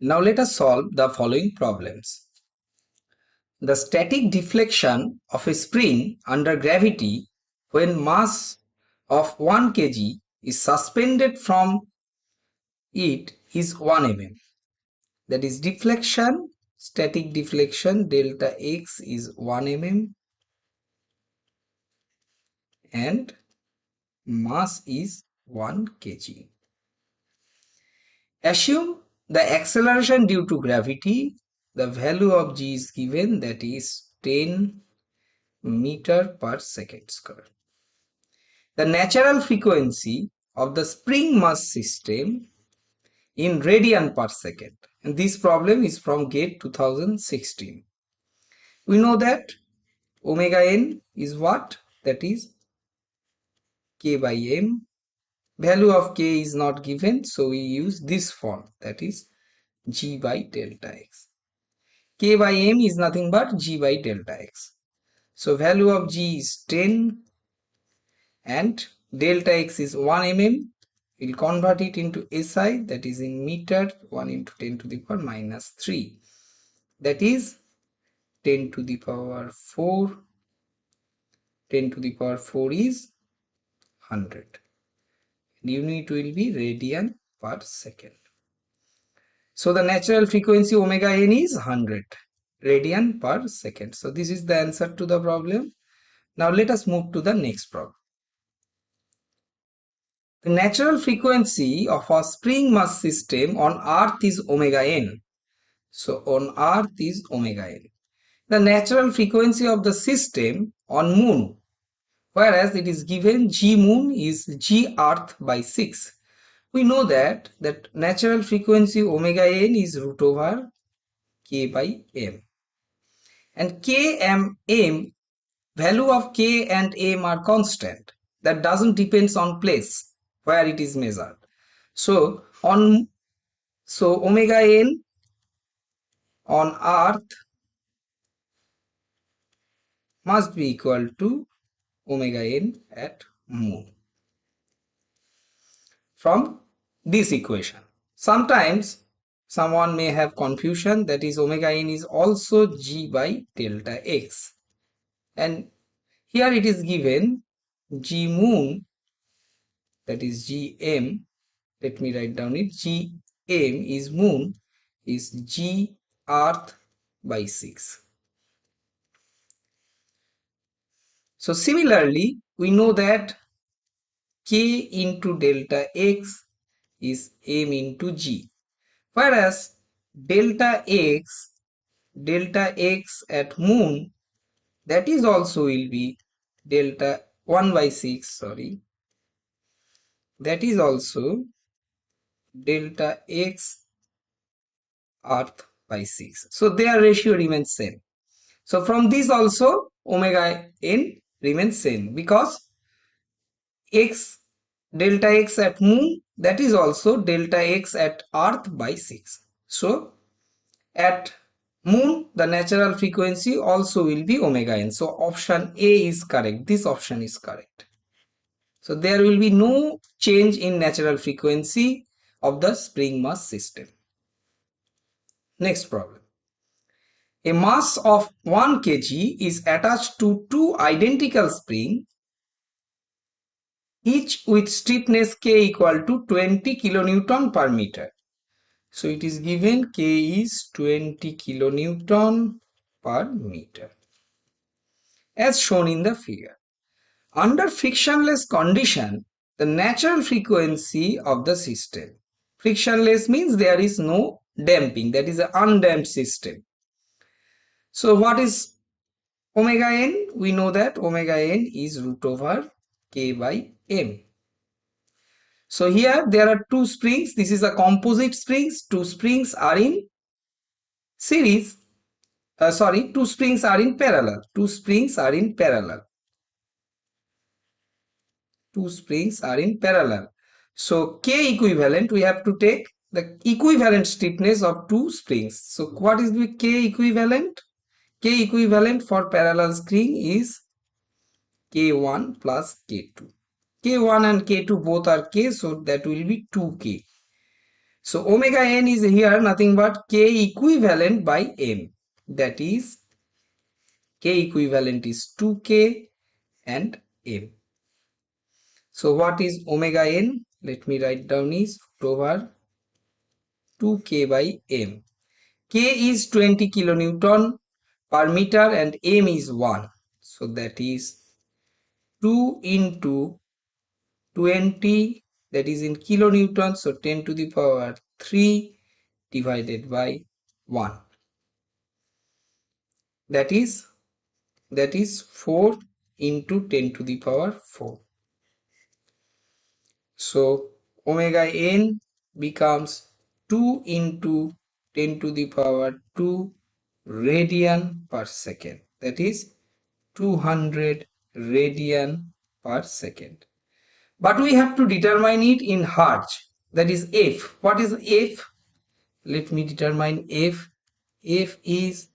Now let us solve the following problems. The static deflection of a spring under gravity when mass of 1 kg is suspended from it is 1 mm. That is deflection, static deflection delta x is 1 mm and mass is 1 kg. Assume the acceleration due to gravity. The value of g is given, that is 10 meter per second square. The natural frequency of the spring mass system in radian per second. And this problem is from GATE 2016. We know that omega n is what? That is k by m. Value of k is not given, so we use this form, that is g by delta x. K by m is nothing but g by delta x. So value of g is 10 and delta x is 1 mm. We'll convert it into SI, that is in meter, 1 into 10 to the power minus 3. That is 10 to the power 4. 10 to the power 4 is 100. Unit will be radian per second. So the natural frequency omega n is 100 radian per second. So this is the answer to the problem. Now let us move to the next problem. The natural frequency of a spring mass system on Earth is omega n. So on Earth is omega n. The natural frequency of the system on Moon, whereas it is given G Moon is G Earth by 6. We know that natural frequency omega n is root over k by m. And k m, value of k and m are constant. That doesn't depends on place where it is measured. So omega n on Earth must be equal to omega n at Moon from this equation. Sometimes someone may have confusion, that is omega n is also g by delta x, and here it is given g moon, that is gm. Let me write down it. Gm is moon is g earth by 6. So similarly, we know that k into delta x is m into g, whereas delta x at moon, that is also will be delta 1 by 6, sorry, that is also delta x earth by 6. So their ratio remains same. So from this also omega n remains same, because delta x at moon, that is also delta x at earth by 6. So at moon the natural frequency also will be omega n. So option A is correct. This option is correct. So there will be no change in natural frequency of the spring mass system. Next problem. A mass of 1 kg is attached to two identical springs, each with stiffness k equal to 20 kilonewton per meter. So it is given k is 20 kilonewton per meter, as shown in the figure. Under frictionless condition, the natural frequency of the system. Frictionless means there is no damping, that is an undamped system. So what is omega n? We know that omega n is root over k by m. So here there are two springs. This is a composite springs. Two springs are in series. Two springs are in parallel. Two springs are in parallel. Two springs are in parallel. So K equivalent, we have to take the equivalent stiffness of two springs. So what is the K equivalent? K equivalent for parallel spring is K1 plus K2. K1 and K2 both are K, so that will be 2K. So omega n is here nothing but K equivalent by M. That is K equivalent is 2K and M. So what is omega n? Let me write down is over 2K by M. K is 20 kilonewton per meter and M is 1. So that is 2 into 20, that is in kilonewton, so 10 to the power 3 divided by 1. That is 4 into 10 to the power 4. So omega n becomes 2 into 10 to the power 2 radian per second. That is 200 radian per second. But we have to determine it in hertz. That is F. What is F? Let me determine F. F is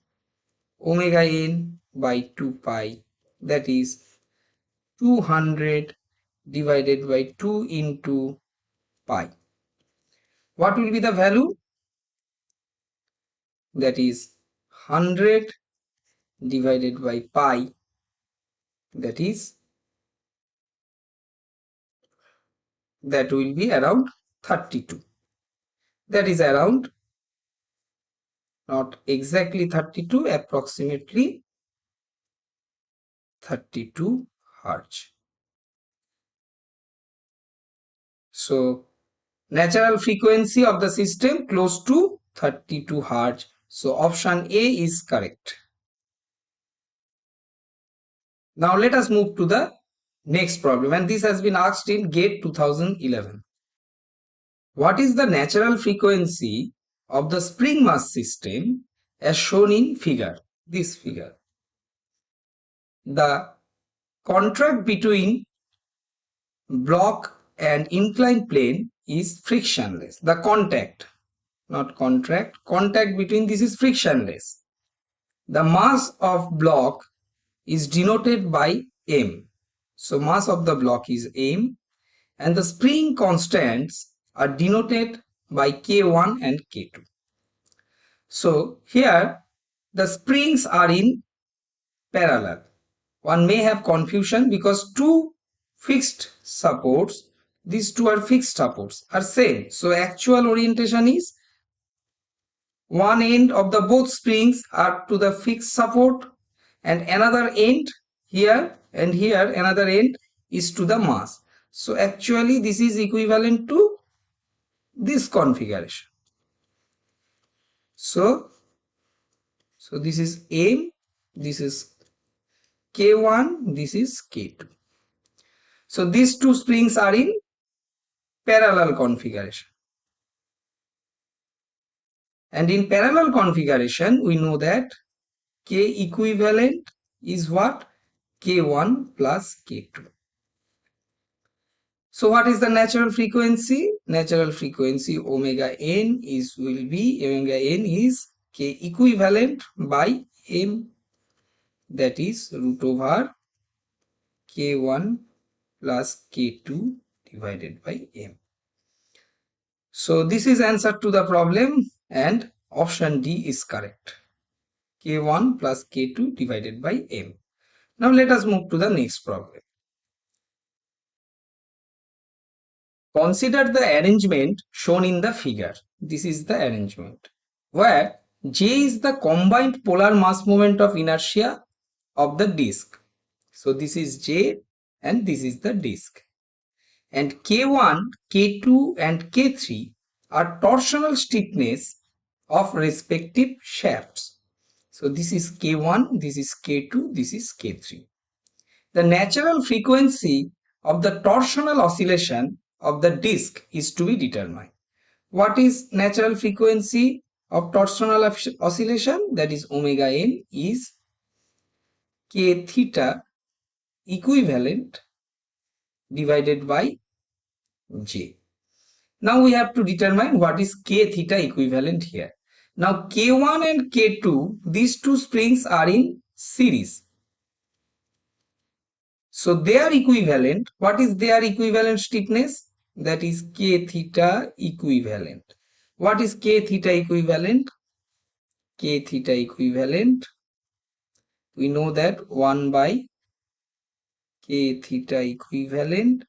omega n by 2 pi. That is 200 divided by 2 into pi. What will be the value? That is 100 divided by pi. That will be around 32. That is around, not exactly 32, approximately 32 hertz. So natural frequency of the system close to 32 hertz. So option A is correct. Now let us move to the next problem, and this has been asked in GATE 2011. What is the natural frequency of the spring mass system as shown in figure? This figure. The contract between block and inclined plane is frictionless. The contact, not contract, contact between this is frictionless. The mass of block is denoted by M. So mass of the block is M, and the spring constants are denoted by K1 and K2. So here the springs are in parallel. One may have confusion because two fixed supports, these two are fixed supports, are same. So actual orientation is one end of the both springs are to the fixed support, and another end here and here another end is to the mass. So actually this is equivalent to this configuration. So this is M, this is K1, this is K2. So these two springs are in parallel configuration. And in parallel configuration, we know that K equivalent is what? K1 plus K2. So what is the natural frequency? Natural frequency omega n is K equivalent by M, that is root over K1 plus K2 divided by M. So this is answer to the problem, and option D is correct. K1 plus K2 divided by M. Now let us move to the next problem. Consider the arrangement shown in the figure. This is the arrangement where J is the combined polar mass moment of inertia of the disk. So this is J and this is the disk. And K1, K2 and K3 are torsional stiffness of respective shafts. So this is K1, this is K2, this is K3. The natural frequency of the torsional oscillation of the disk is to be determined. What is natural frequency of torsional oscillation? That is omega n is K theta equivalent divided by J. Now we have to determine what is K theta equivalent here. Now K1 and K2, these two springs are in series. So their equivalent, what is their equivalent stiffness? That is K theta equivalent. What is k theta equivalent? K theta equivalent, we know that 1 by k theta equivalent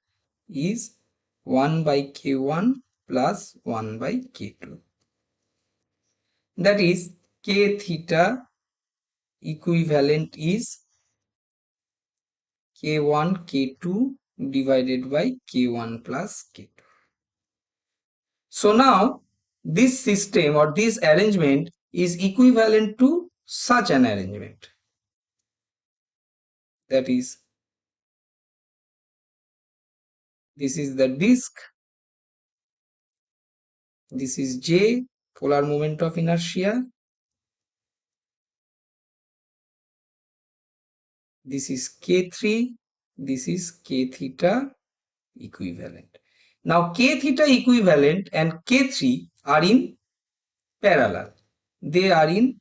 is 1 by k1 plus 1 by k2. That is, k theta equivalent is k1 k2 divided by k1 plus k2. So now this system or this arrangement is equivalent to such an arrangement. That is, this is the disk, this is J, polar moment of inertia, this is K3, this is K theta equivalent. Now K theta equivalent and K3 are in parallel. They are in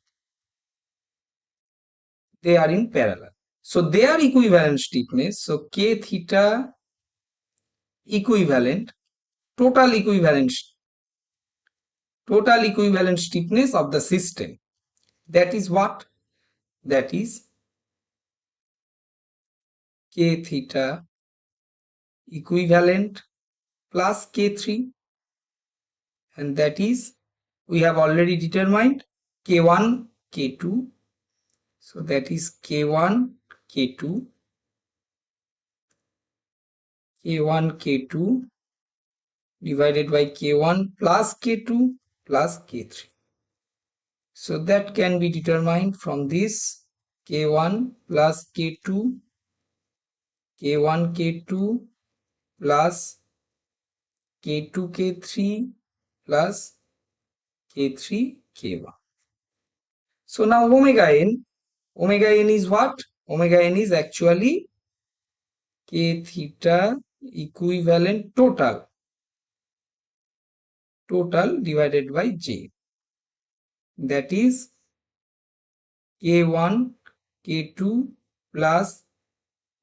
parallel. So they are equivalent stiffness. So K theta equivalent, total equivalent stiffness of the system. That is what? That is K theta equivalent plus K3, and that is, we have already determined K1 K2. So that is K1 K2 divided by K1 plus K2 plus K3. So that can be determined from this K1 plus K2, K1 K2 plus K2 K3 plus K3 K1. So now omega n is what? Omega n is actually K theta equivalent total divided by J. That is K1 K2 plus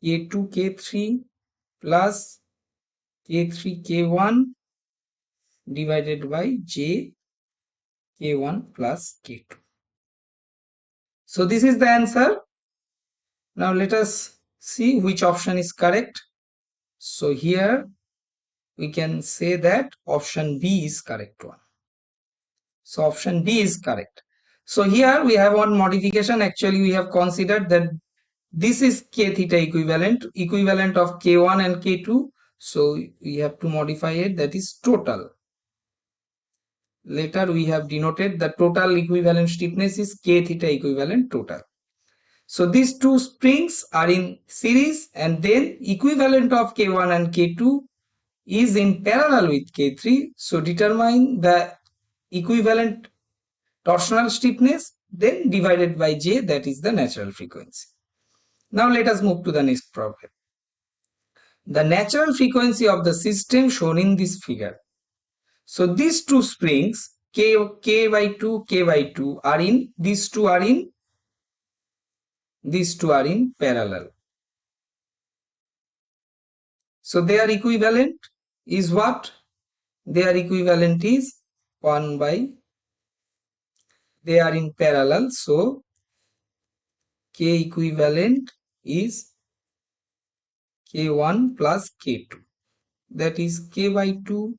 K2 K3 plus K3 K1 divided by J K1 plus K2. So this is the answer. Now let us see which option is correct. So here we can say that option B is correct one. So option B is correct. So here we have one modification. Actually we have considered that this is K theta equivalent of K1 and K2. So we have to modify it, that is total. Later we have denoted the total equivalent stiffness is K theta equivalent total. So these two springs are in series, and then equivalent of K1 and K2 is in parallel with K3. So determine the equivalent torsional stiffness, then divided by J, that is the natural frequency. Now let us move to the next problem. The natural frequency of the system shown in this figure. So these two springs K by 2 are in, these two are in parallel. So their equivalent is what? Their equivalent is 1 by, they are in parallel, so K equivalent is K1 plus K2, that is K by 2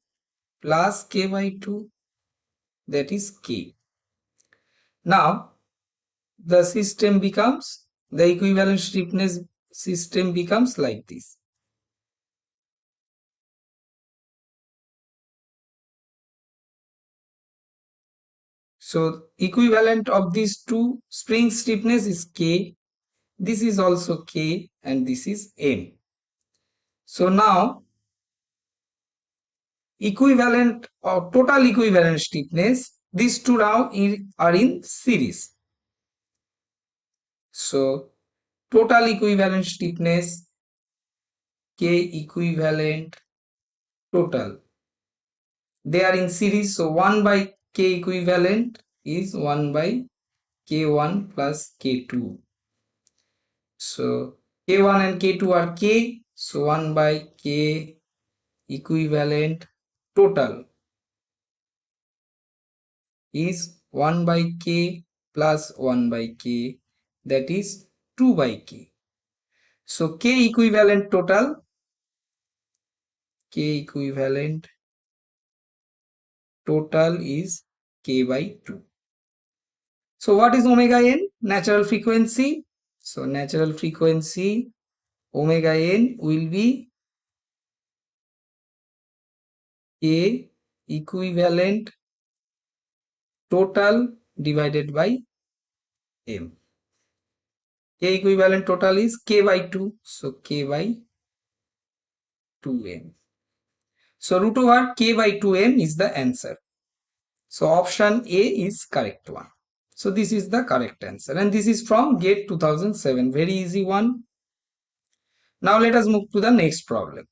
plus K by 2, that is K. Now the system becomes, the equivalent stiffness system becomes like this. So equivalent of these two spring stiffness is K, this is also K, and this is M. So now equivalent or total equivalent stiffness, these two now are in series. So total equivalent stiffness K equivalent total, they are in series. So 1 by K equivalent is 1 by K1 plus K2. So K1 and K2 are K, so 1 by K equivalent total is 1 by k plus 1 by k, that is 2 by k. So k equivalent total is k by 2. So what is omega n? Natural frequency. So natural frequency omega n will be k equivalent total divided by m. K equivalent total is k by 2. So k by 2m. So root over k by 2m is the answer. So option A is correct one. So this is the correct answer, and this is from GATE 2007. Very easy one. Now let us move to the next problem.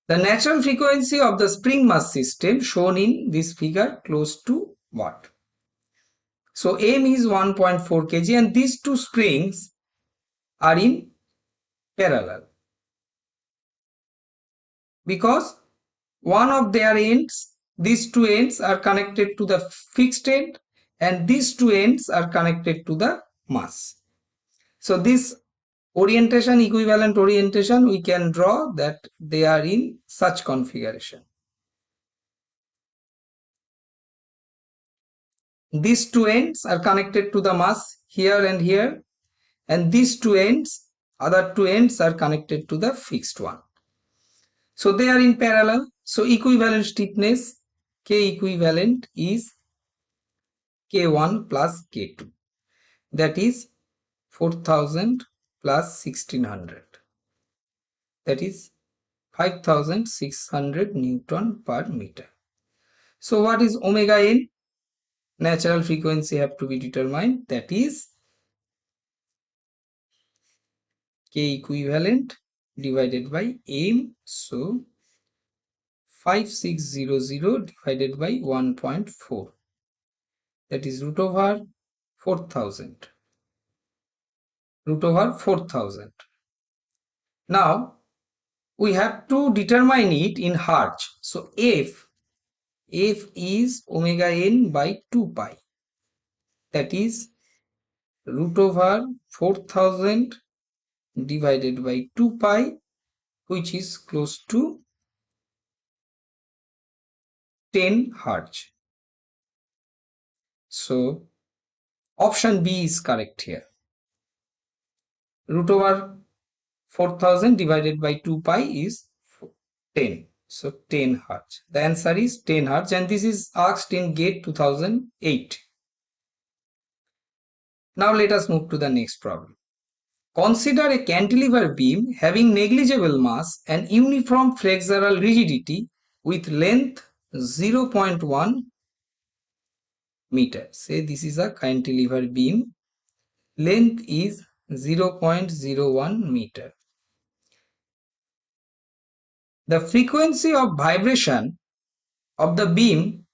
The natural frequency of the spring mass system shown in this figure close to what? So M is 1.4 kg and these two springs are in parallel because one of their ends, these two ends are connected to the fixed end and these two ends are connected to the mass. So this orientation, equivalent orientation, we can draw that they are in such configuration. These two ends are connected to the mass here and here, and these two ends, other two ends are connected to the fixed one. So they are in parallel. So equivalent stiffness K equivalent is K1 plus K2, that is 4000 plus 1600, that is 5600 Newton per meter. So what is omega n? Natural frequency have to be determined, that is K equivalent divided by m. So 5600 divided by 1.4, that is root over 4000. Now we have to determine it in hertz. So F is omega n by 2 pi, that is root over 4000 divided by 2 pi, which is close to 10 hertz. So option B is correct here. Root over 4000 divided by 2 pi is 10. So 10 hertz. The answer is 10 hertz, and this is asked in GATE 2008. Now let us move to the next problem. Consider a cantilever beam having negligible mass and uniform flexural rigidity with length 0.1 meter. Say this is a cantilever beam. Length is 0.01 meter. The frequency of vibration of the beam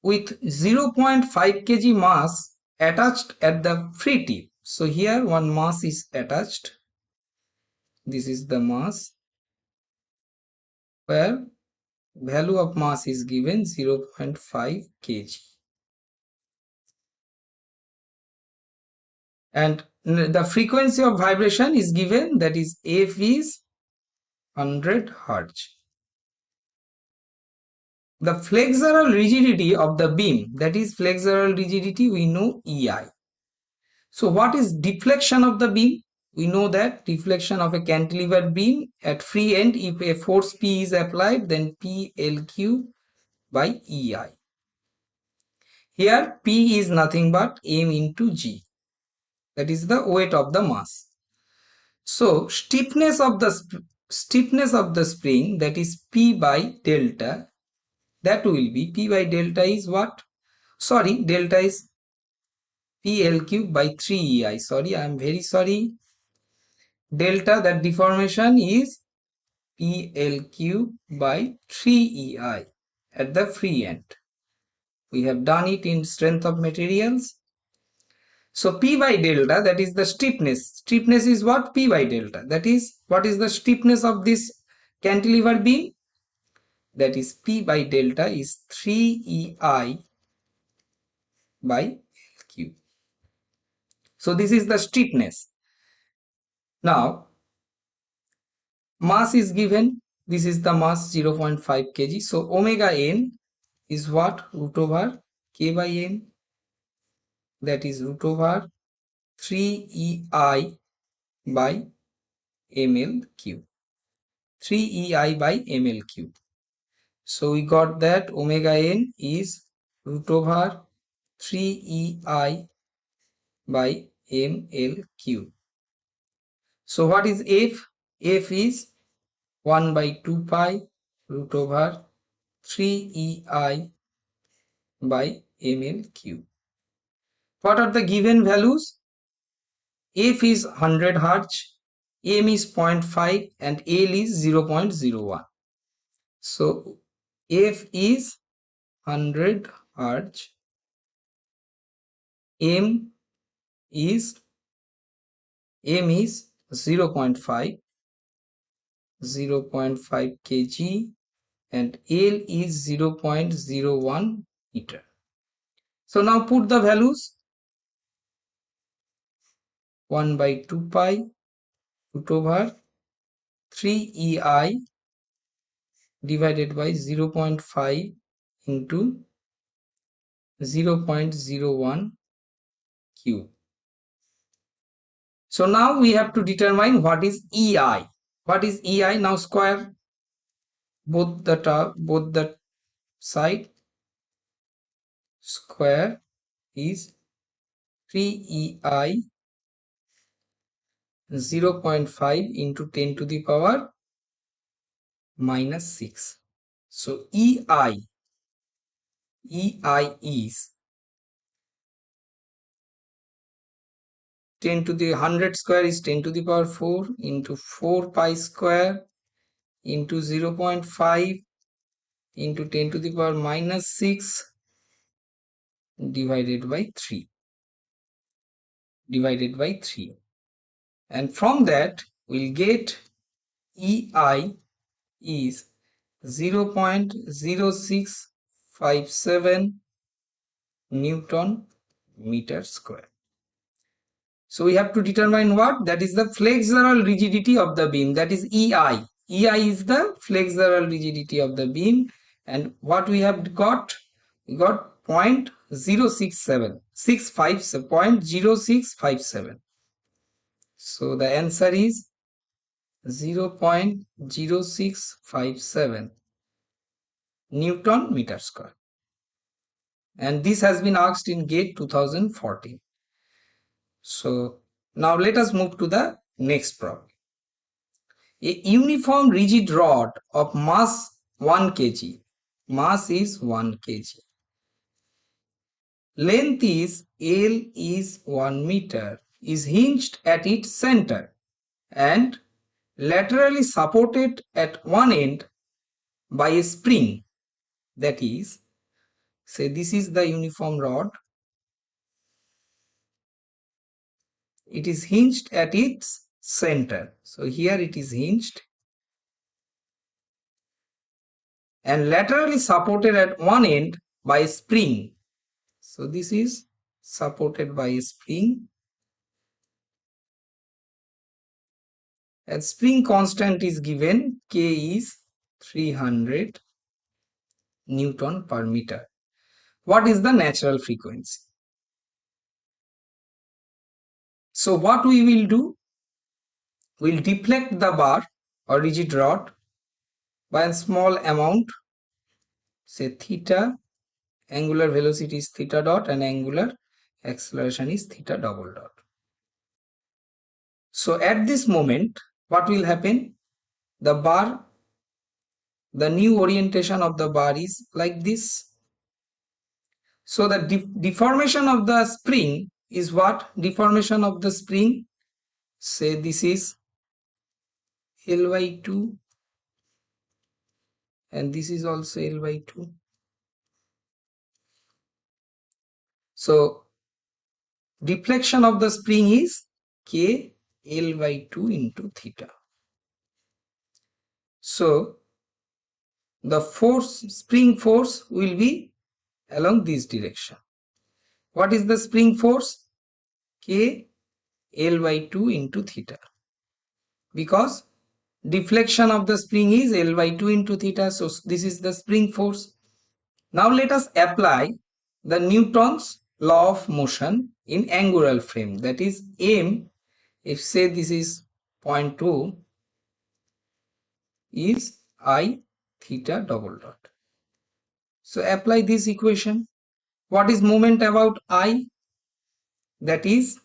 with 0.5 kg mass attached at the free tip. So here one mass is attached. This is the mass where value of mass is given 0.5 kg. And the frequency of vibration is given, that is F is 100 Hertz. The flexural rigidity of the beam, that is flexural rigidity, we know EI. So what is deflection of the beam? We know that deflection of a cantilever beam at free end, if a force P is applied, then PLQ by EI. Here P is nothing but m into G, that is the weight of the mass. So stiffness of the spring, that is P by delta, that will be P by delta is what? Sorry, delta is PLQ by 3EI. Sorry, I am very sorry. Delta, that deformation is PLQ by 3EI at the free end. We have done it in strength of materials. So P by delta, that is the stiffness. Stiffness is what? P by delta. That is, what is the stiffness of this cantilever beam? That is P by delta is 3EI by L cube. So this is the stiffness. Now mass is given. This is the mass 0.5 kg. So omega n is what? Root over k by m, that is root over 3ei by ml cube. 3ei by ml cube. So we got that omega n is root over 3ei by ml cube. So what is F? F is 1 by 2 pi root over 3ei by ml cube. What are the given values? F is 100 Hertz, M is 0.5 and L is 0.01. So F is 100 Hertz, M is 0.5 kg and L is 0.01 meter. So now put the values. 1 by 2 pi root over 3ei divided by 0.5 into 0.01 cube. So now we have to determine what is EI. What is EI? Now square both the side. Square is 3ei 0.5 into 10 to the power minus 6. So EI is 10 to the 100 square is 10 to the power 4 into 4 pi square into 0.5 into 10 to the power minus 6 divided by 3. And from that we'll get EI is 0.0657 Newton meter square. So we have to determine what? That is the flexural rigidity of the beam, that is EI. EI is the flexural rigidity of the beam, and what we have got? We got 0.0657. So the answer is 0.0657 Newton meter square. And this has been asked in GATE 2014. So now let us move to the next problem. A uniform rigid rod of mass 1 kg. Mass is 1 kg. Length is L is 1 meter. Is hinged at its center and laterally supported at one end by a spring. That is, say this is the uniform rod. It is hinged at its center. So here it is hinged and laterally supported at one end by a spring. So this is supported by a spring, and spring constant is given, K is 300 Newton per meter. What is the natural frequency? So what we will do? We'll deflect the bar or rigid rod by a small amount, say theta. Angular velocity is theta dot and angular acceleration is theta double dot. So at this moment, what will happen? The bar, the new orientation of the bar is like this. So the deformation of the spring is what? Deformation of the spring, say this is L by 2 and this is also L by 2. So deflection of the spring is K L by 2 into theta. So the force, spring force will be along this direction. What is the spring force? K L by 2 into theta, because deflection of the spring is L by 2 into theta, so this is the spring force. Now let us apply the Newton's law of motion in angular frame, that is M, if say this is point 2, is I theta double dot. So apply this equation. What is moment about I? That is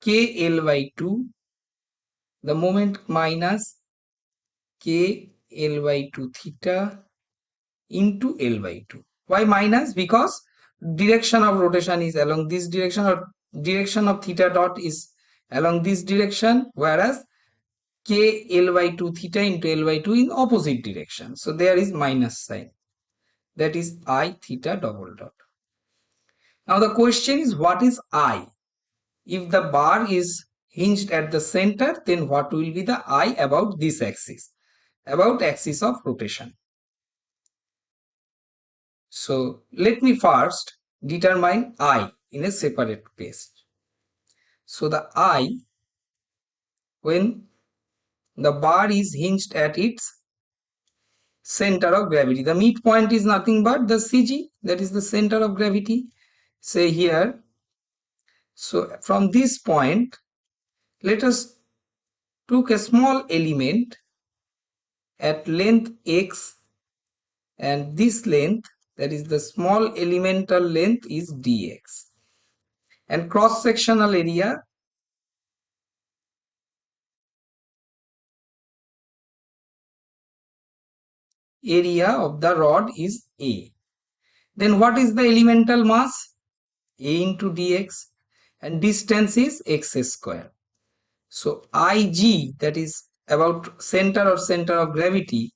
K L by 2, the moment minus K L by 2 theta into L by 2. Why minus? Because direction of rotation is along this direction, or direction of theta dot is along this direction, whereas K L by 2 theta into L by 2 in opposite direction. So there is minus sign. That is I theta double dot. Now the question is, what is I? If the bar is hinged at the center, then what will be the I about this axis? About axis of rotation. So let me first determine I in a separate place. So the I, when the bar is hinged at its center of gravity, the midpoint is nothing but the CG, that is the center of gravity, say here. So from this point, let us took a small element at length x, and this length, that is the small elemental length, is dx, and cross sectional area of the rod is A. Then what is the elemental mass? A into dx, and distance is x square. So Ig, that is about center or center of gravity,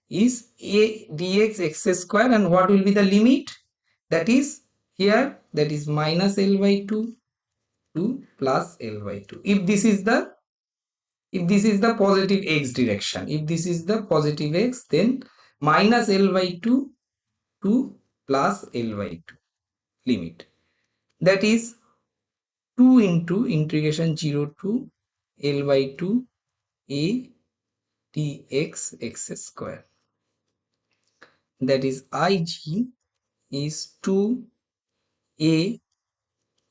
is A dx x square, and what will be the limit? That is here, that is minus L by 2 to plus L by 2. If this is the positive x direction, if this is the positive x, then minus L by 2 to plus L by 2 limit, that is 2 into integration 0 to L by 2 a dx x square, that is Ig is 2 a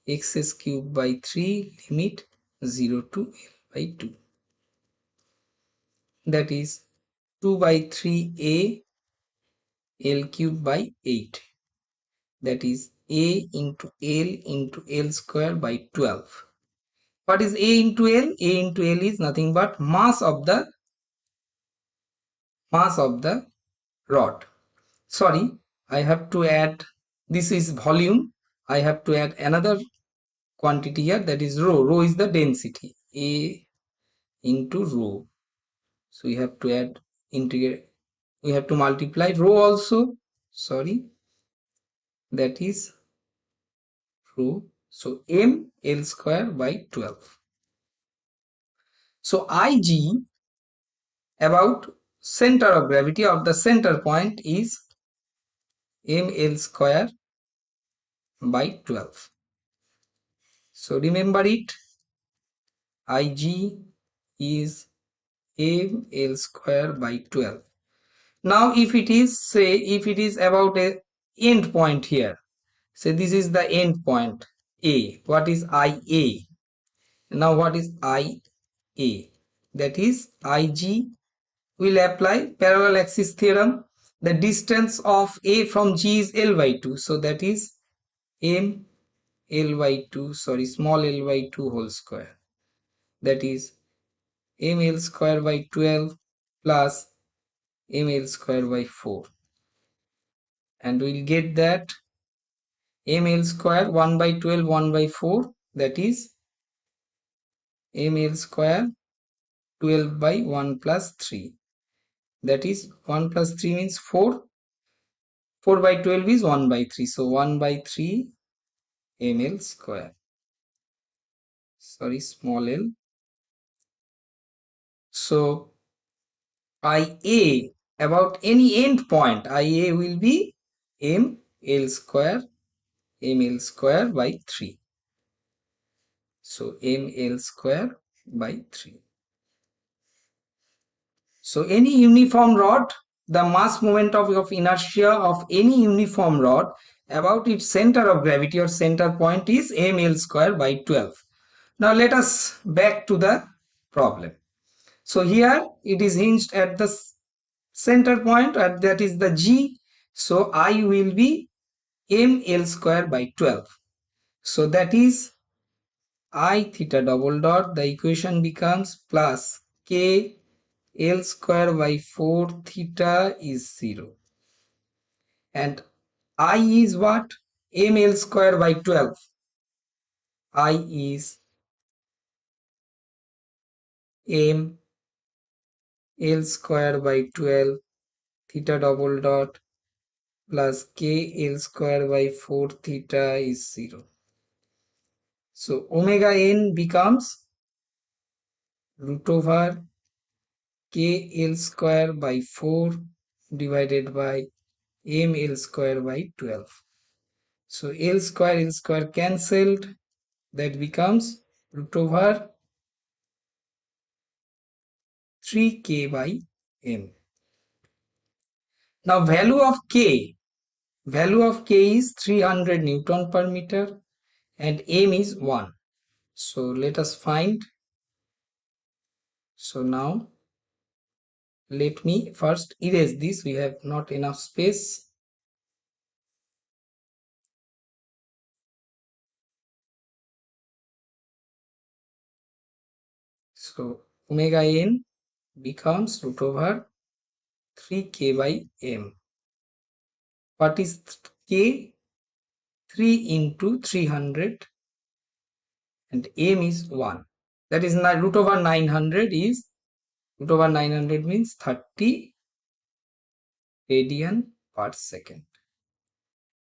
x cube by 3 limit 0 to L by 2, that is 2 by 3 a L cube by 8, that is a into L square by 12. What is a into L? A into L is nothing but mass of the rod. Sorry, I have to add, this is volume, I have to add another quantity here, that is rho. Rho is the density, A into rho. So we have to add integrate, we have to multiply rho also, sorry, that is rho. So m L square by 12. So Ig about center of gravity of the center point is m L square by 12. So remember it, Ig is m L square by 12. Now if it is, say, if it is about a end point here, say this is the end point A, what is IA? Now what is IA? That is Ig will apply parallel axis theorem. The distance of A from G is L by 2, so that is m L by 2, sorry, small l by 2 whole square, that is m L square by 12 plus m L square by 4, and we'll get that m L square 1 by 12 1 by 4, that is m L square 12 by 1 plus 3, that is 1 plus 3 means 4, 4 by 12 is 1 by 3, so 1 by 3 ml square, sorry, small l. So Ia about any end point, Ia will be m L square ml square by 3. So ml square by 3. So any uniform rod, the mass moment of inertia of any uniform rod about its center of gravity or center point is ml square by 12. Now let us back to the problem. So here it is hinged at the center point, and that is the G. So I will be ml square by 12. So that is I theta double dot, the equation becomes plus k L square by 4 theta is 0. And I is what? ml square by 12. I is m L square by 12 theta double dot plus k L square by 4 theta is 0. So omega n becomes root over k L square by 4 divided by m L square by 12. So L square cancelled, that becomes root over 3k by m. Now value of k is 300 Newton per meter and m is 1. So let us find. So now let me first erase this, we have not enough space. So omega n becomes root over 3k by m. What is k? 3 into 300 and m is 1. That is root over 900 is root over 900 means 30 radian per second.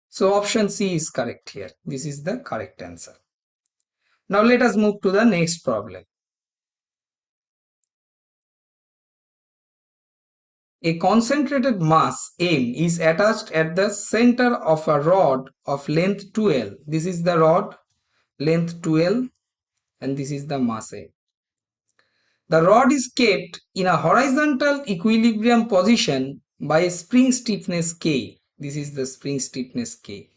So option C is correct here. This is the correct answer. Now let us move to the next problem. A concentrated mass M is attached at the center of a rod of length 2L. This is the rod length 2L and this is the mass M. The rod is kept in a horizontal equilibrium position by a spring stiffness K. This is the spring stiffness K.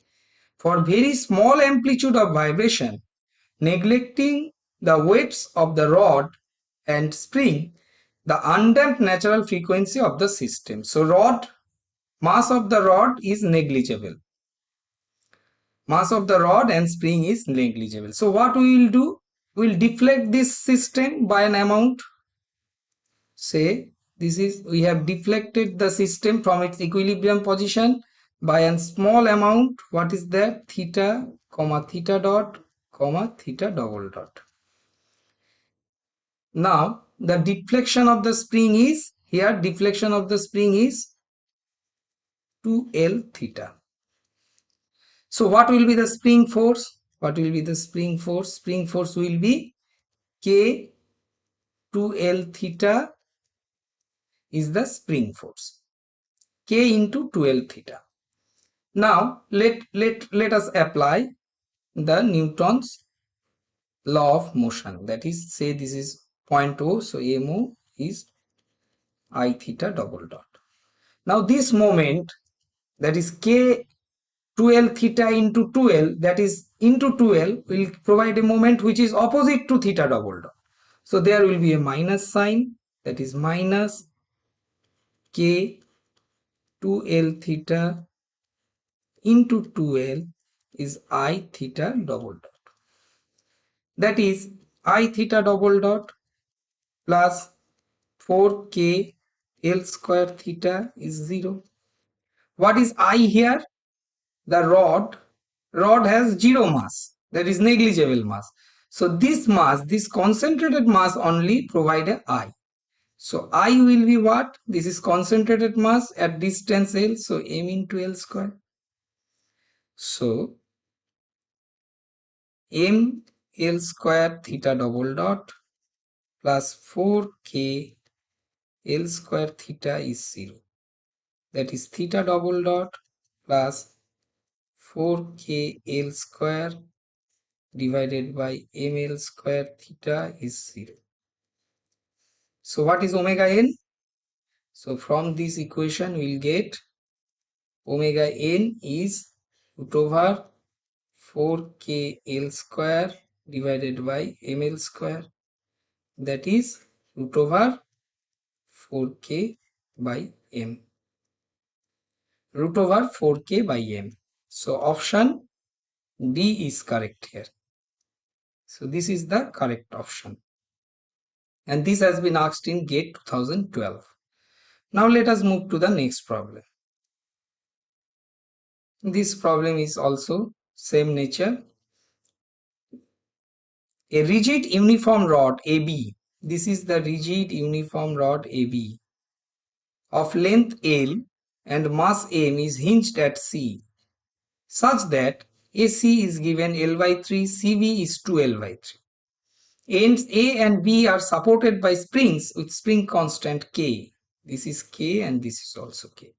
For very small amplitude of vibration, neglecting the weights of the rod and spring, the undamped natural frequency of the system. So mass of the rod is negligible. Mass of the rod and spring is negligible. So what we will do? We will deflect this system by an amount. Say we have deflected the system from its equilibrium position by a small amount. What is that? Theta, theta dot, theta double dot. Now the deflection of the spring is, here deflection of the spring is 2L theta. So what will be the spring force? What will be the spring force? Spring force will be K 2L theta is the spring force. K into 2L theta. Now let us apply the Newton's law of motion. That is, say this is point O, so MO is I theta double dot. Now this moment, that is K 2L theta into 2L, that is into 2L, will provide a moment which is opposite to theta double dot. So there will be a minus sign, that is minus K 2L theta into 2L is I theta double dot. That is I theta double dot plus 4k L square theta is 0. What is I here? The rod has 0 mass, that is negligible mass. So this mass, this concentrated mass only provide a I. So I will be what? This is concentrated mass at distance L, so m into L square. So m L square theta double dot plus 4k L square theta is 0. That is theta double dot plus 4k L square divided by ml square theta is 0. So what is omega n? So from this equation we'll get omega n is root over 4k L square divided by ml square, that is root over 4k by m, root over 4k by m. So option D is correct here. So this is the correct option, and this has been asked in GATE 2012. Now let us move to the next problem. This problem is also same nature. A rigid uniform rod AB, this is the rigid uniform rod AB of length L and mass M is hinged at C such that AC is given L by 3, CV is 2L by 3. Ends A and B are supported by springs with spring constant K. This is K and this is also K.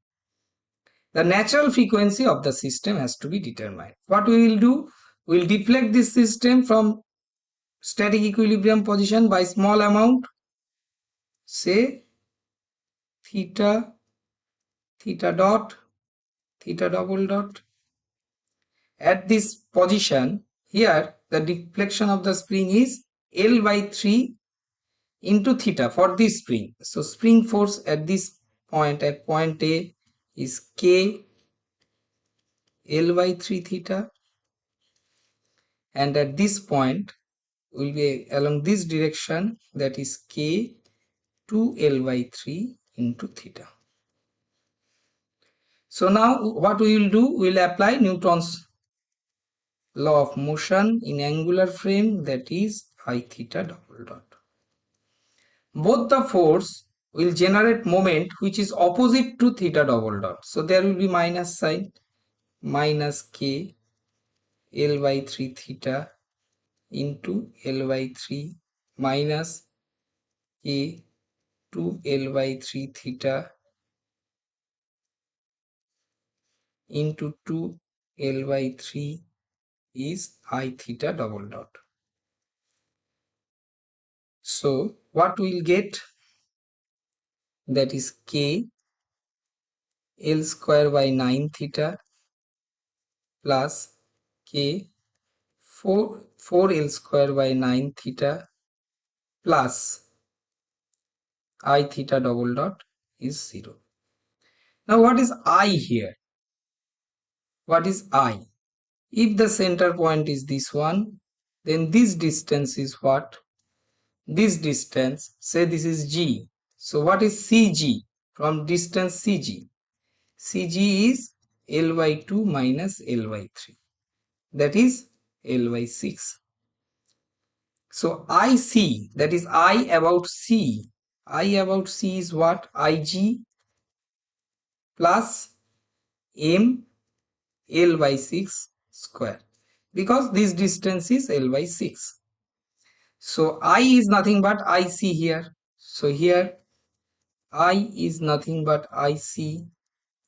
The natural frequency of the system has to be determined. What we will do? We will deflect this system from static equilibrium position by small amount, say theta, theta dot, theta double dot. At this position, here the deflection of the spring is L by 3 into theta for this spring. So spring force at this point, at point A, is K L by 3 theta, and at this point will be along this direction, that is K 2L by 3 into theta. So now what we will do, we will apply Newton's law of motion in angular frame, that is I theta double dot. Both the force will generate moment which is opposite to theta double dot. So there will be minus sign, minus K L by 3 theta into L by 3 minus K 2 L by 3 theta into 2 L by 3 is I theta double dot. So what we'll get, that is K L square by 9 theta plus K 4L square by 9 theta plus I theta double dot is 0. Now what is I here? What is I? If the center point is this one, then this distance is what? This distance, say this is G. So what is CG? From distance CG. CG is L by 2 minus L by 3. That is L by 6. So IC, that is I about C. I about C is what? IG plus M L by 6 square, because this distance is L by 6. So I is nothing but IC here. So here I is nothing but IC,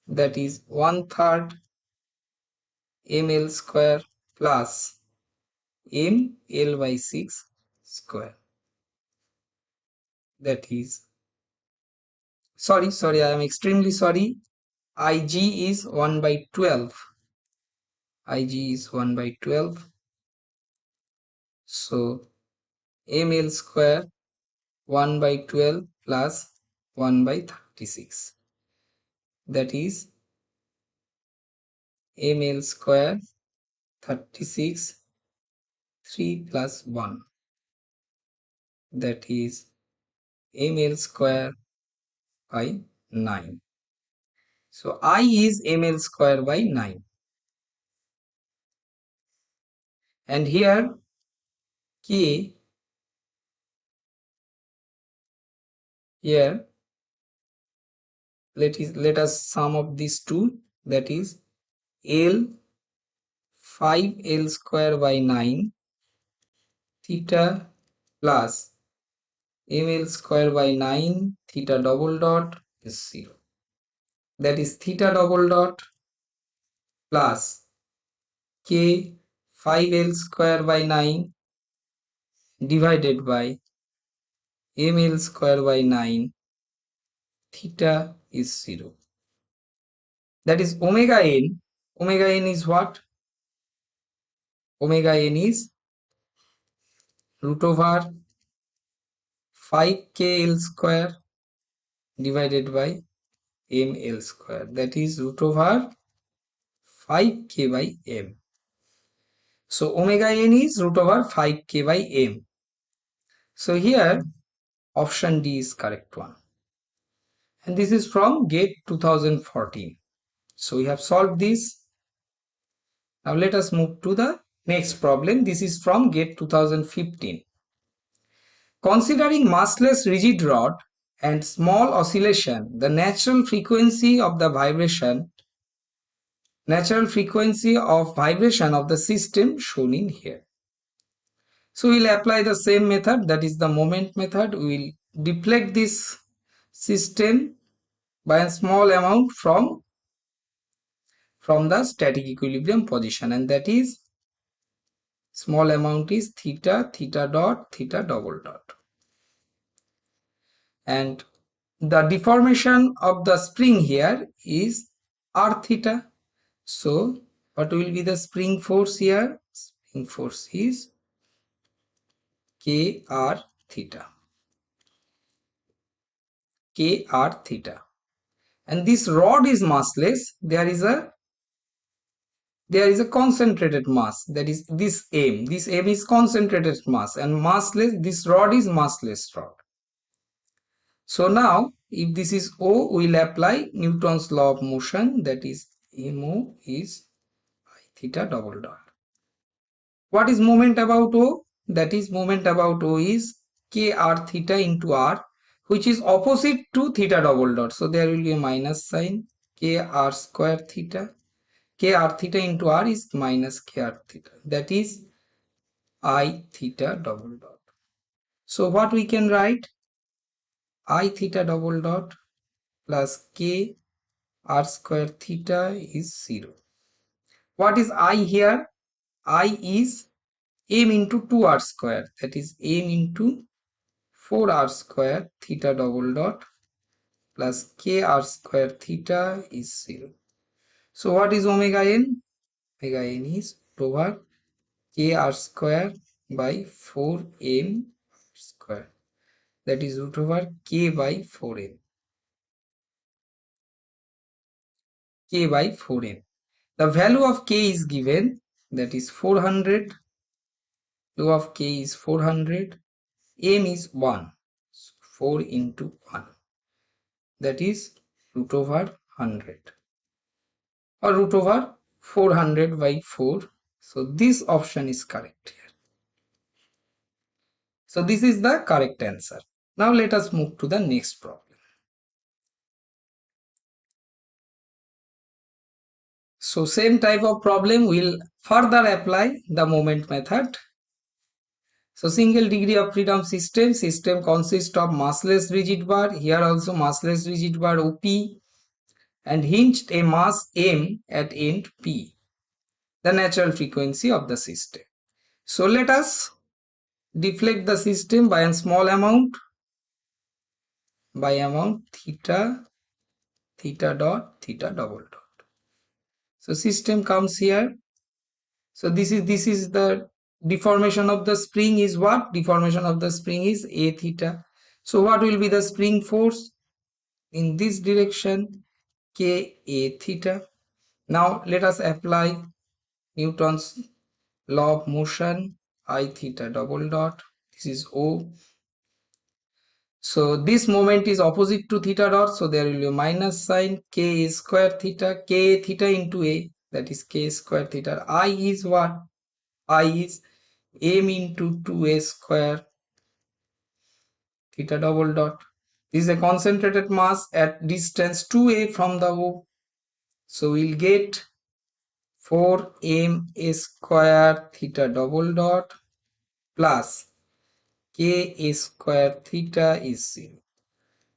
that is 1/3 ml square plus m L by 6 square. That is, sorry, I am extremely sorry. Ig is 1 by 12. Ig is 1 by 12. So ml square 1 by 12 plus 1 by 36. That is ml square 36, 3 plus 1. That is ml square by 9. So I is ml square by 9. And here K, here let us sum up these two, that is L 5L square by 9 theta plus ml square by 9 theta double dot is 0. That is theta double dot plus k 5l square by 9 divided by ml square by 9, theta is 0. That is omega n. Omega n is what? Omega n is root over 5kl square divided by ml square. That is root over 5k by m. So omega n is root over 5k by m. So here option D is correct one. And this is from GATE 2014. So we have solved this. Now let us move to the next problem. This is from GATE 2015. Considering massless rigid rod and small oscillation, the natural frequency of vibration of the system shown in here. So we'll apply the same method, that is the moment method. We will deflect this system by a small amount from the static equilibrium position, and that is small amount is theta, theta dot, theta double dot. And the deformation of the spring here is r theta. So what will be the spring force here? Spring force is kr theta. Kr theta. And this rod is massless. There is a concentrated mass, that is this m. This m is concentrated mass, and massless, this rod is massless rod. So now if this is O, we will apply Newton's law of motion, that is MO is I theta double dot. What is moment about O? That is moment about O is kr theta into r, which is opposite to theta double dot. So there will be a minus sign, kr square theta. Kr theta into r is minus kr theta. That is I theta double dot. So what we can write? I theta double dot plus k r square theta is 0. What is I here? I is m into 2r square, that is m into 4r square theta double dot plus kr square theta is 0. So what is omega n? Omega n is over kr square by 4m square, that is root over k by 4m. K by 4m. The value of k is given, that is 400. Value of k is 400. M is 1. So 4 into 1. That is root over 100. Or root over 400 by 4. So this option is correct here. So this is the correct answer. Now let us move to the next problem. So same type of problem, we'll further apply the moment method. So single degree of freedom system consists of massless rigid bar, here also massless rigid bar OP, and hinged a mass M at end P, the natural frequency of the system. So let us deflect the system by a small amount, theta, theta dot, theta double dot. So system comes here. So this is the deformation of the spring is what? Deformation of the spring is a theta. So what will be the spring force? In this direction, k a theta. Now let us apply Newton's law of motion, I theta double dot. This is O. So this moment is opposite to theta dot, so there will be a minus sign, k is square theta, k theta into a, that is k square theta. I is what? I is m into 2a square theta double dot. This is a concentrated mass at distance 2a from the O. So we'll get 4m a square theta double dot plus k a square theta is 0.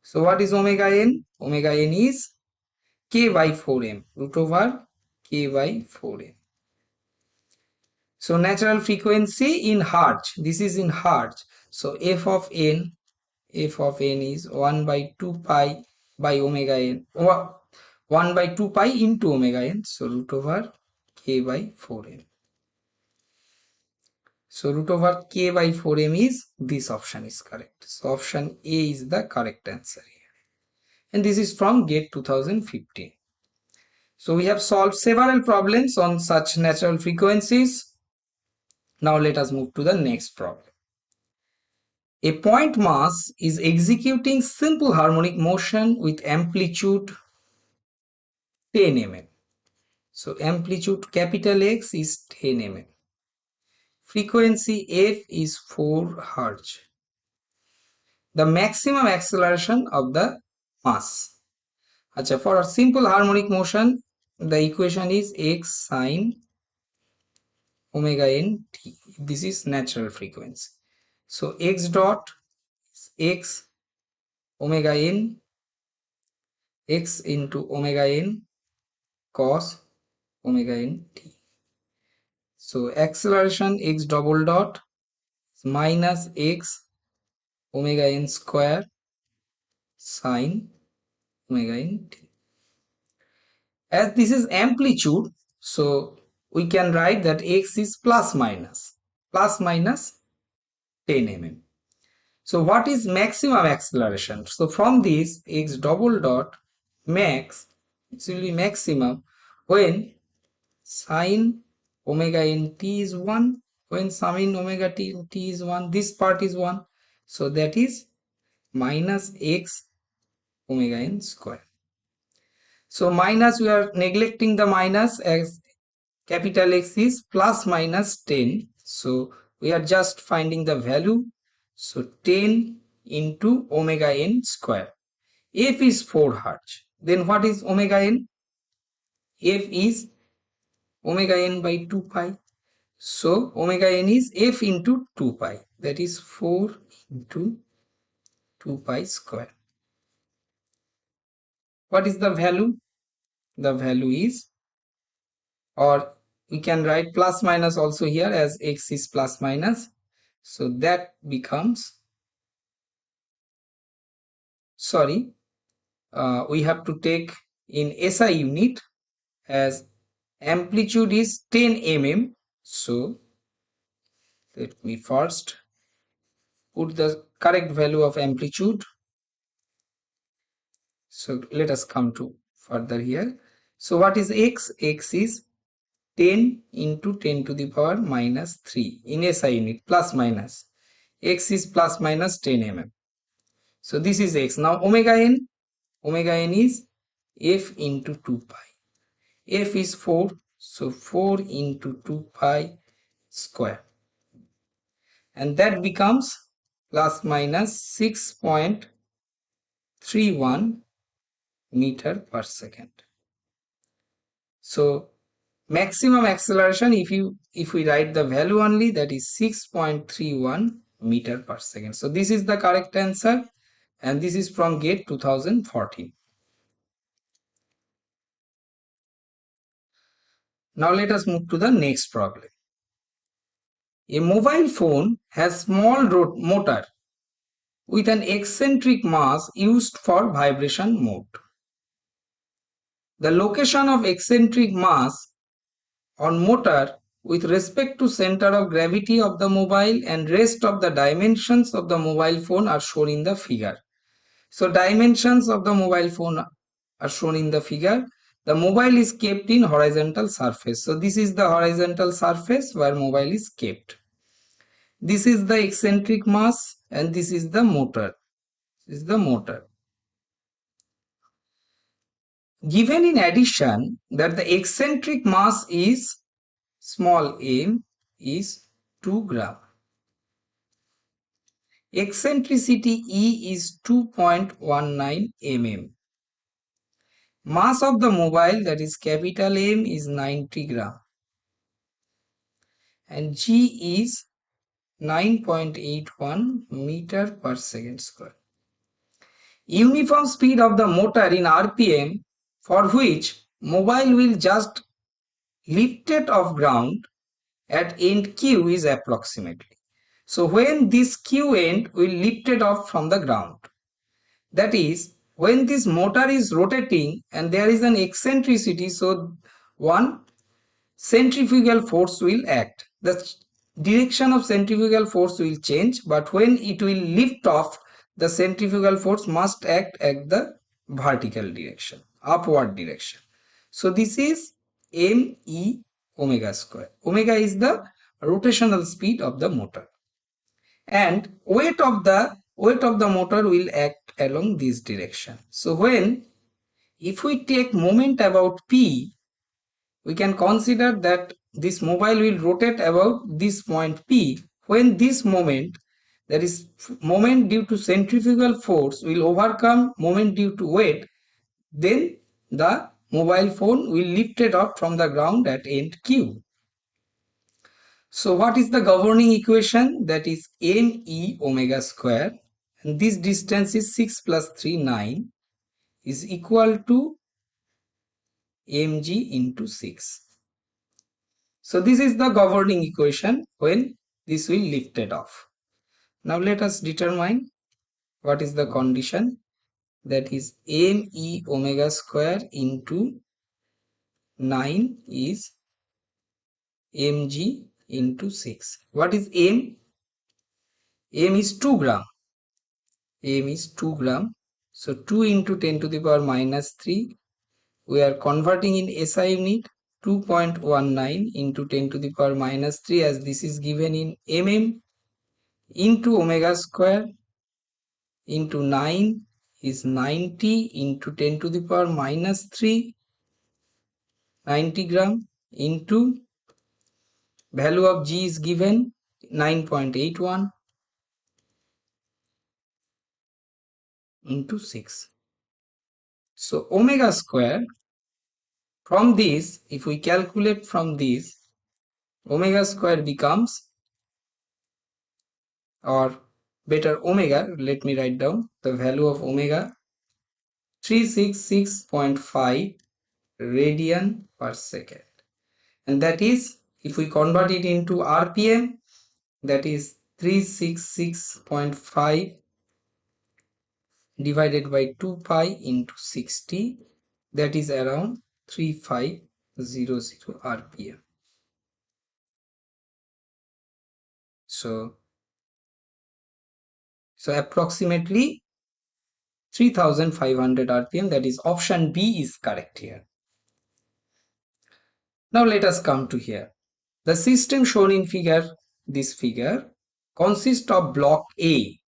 So what is omega n? Omega n is k by 4m, root over k by 4m. So natural frequency in hertz, this is in hertz. So f of n is 1 by 2 pi by omega n, 1 by 2 pi into omega n, so root over k by 4m. So root over k by 4m is, this option is correct. So option A is the correct answer here. And this is from GATE 2015. So we have solved several problems on such natural frequencies. Now let us move to the next problem. A point mass is executing simple harmonic motion with amplitude 10 mm. So amplitude capital X is 10 mm. Frequency f is 4 Hz. The maximum acceleration of the mass. Achha, for a simple harmonic motion, the equation is x sine omega n t. This is natural frequency. So x dot is x omega n, x into omega n cos omega n t. So acceleration x double dot is minus x omega n square sine omega n t. As this is amplitude, so we can write that x is plus minus 10 mm. So what is maximum acceleration? So from this x double dot max, it will be maximum when sine omega n t is 1, when sine omega t is 1, this part is 1. So that is minus x omega n square. So minus, we are neglecting the minus as capital X is plus minus 10. So we are just finding the value. So 10 into omega n square. F is 4 Hz. Then what is omega n? F is omega n by 2 pi. So omega n is f into 2 pi. That is 4 into 2 pi square. What is the value? The value is, or we can write plus minus also here as x is plus minus. So that becomes, sorry, we have to take in SI unit as amplitude is 10 mm. So let me first put the correct value of amplitude. So let us come to further here. So what is x? X is 10 into 10 to the power minus 3 in SI unit, plus minus. X is plus minus 10 mm. So this is x. Now omega n is f into 2 pi. F is 4, so 4 into 2 pi square. And that becomes plus minus 6.31 meter per second. So maximum acceleration, if we write the value only, that is 6.31 meter per second. So this is the correct answer, and this is from GATE 2014. Now let us move to the next problem. A mobile phone has small motor with an eccentric mass used for vibration mode. The location of eccentric mass on motor with respect to center of gravity of the mobile and rest of the dimensions of the mobile phone are shown in the figure. So dimensions of the mobile phone are shown in the figure. The mobile is kept in horizontal surface. So this is the horizontal surface where mobile is kept. This is the eccentric mass and this is the motor. This is the motor. Given in addition that the eccentric mass is small m is 2 gram. Eccentricity E is 2.19 mm. Mass of the mobile, that is capital M, is 90 gram. And G is 9.81 meter per second square. Uniform speed of the motor in RPM, for which mobile will just lifted off ground at end Q is approximately. So when this Q end will lifted off from the ground, that is when this motor is rotating and there is an eccentricity, so one centrifugal force will act. The direction of centrifugal force will change, but when it will lift off, the centrifugal force must act at the vertical direction, upward direction. So this is me omega square. Omega is the rotational speed of the motor, and weight of the motor will act along this direction. So when, if we take moment about p, we can consider that this mobile will rotate about this point P. When this moment, that is moment due to centrifugal force, will overcome moment due to weight, then the mobile phone will lift it up from the ground at end Q. So what is the governing equation? That is me omega square, and this distance is 6 plus 3 9 is equal to mg into 6. So this is the governing equation when this will lifted off. Now let us determine what is the condition, that is me omega square into 9 is mg into 6. What is m? M is 2 gram. M is 2 gram. So 2 into 10 to the power minus 3. We are converting in SI unit. 2.19 into 10 to the power minus 3, as this is given in mm, into omega square into 9 is 90 into 10 to the power minus 3, 90 gram, into value of G is given 9.81 into 6. So omega square, from this, if we calculate from this, omega square becomes, or better omega, let me write down the value of omega, 366.5 radian per second, and that is, if we convert it into RPM, that is 366.5 divided by 2 pi into 60, that is around 3500 RPM. So approximately 3500 RPM, that is option B is correct here. Now let us come to here. The system shown in this figure consists of block A.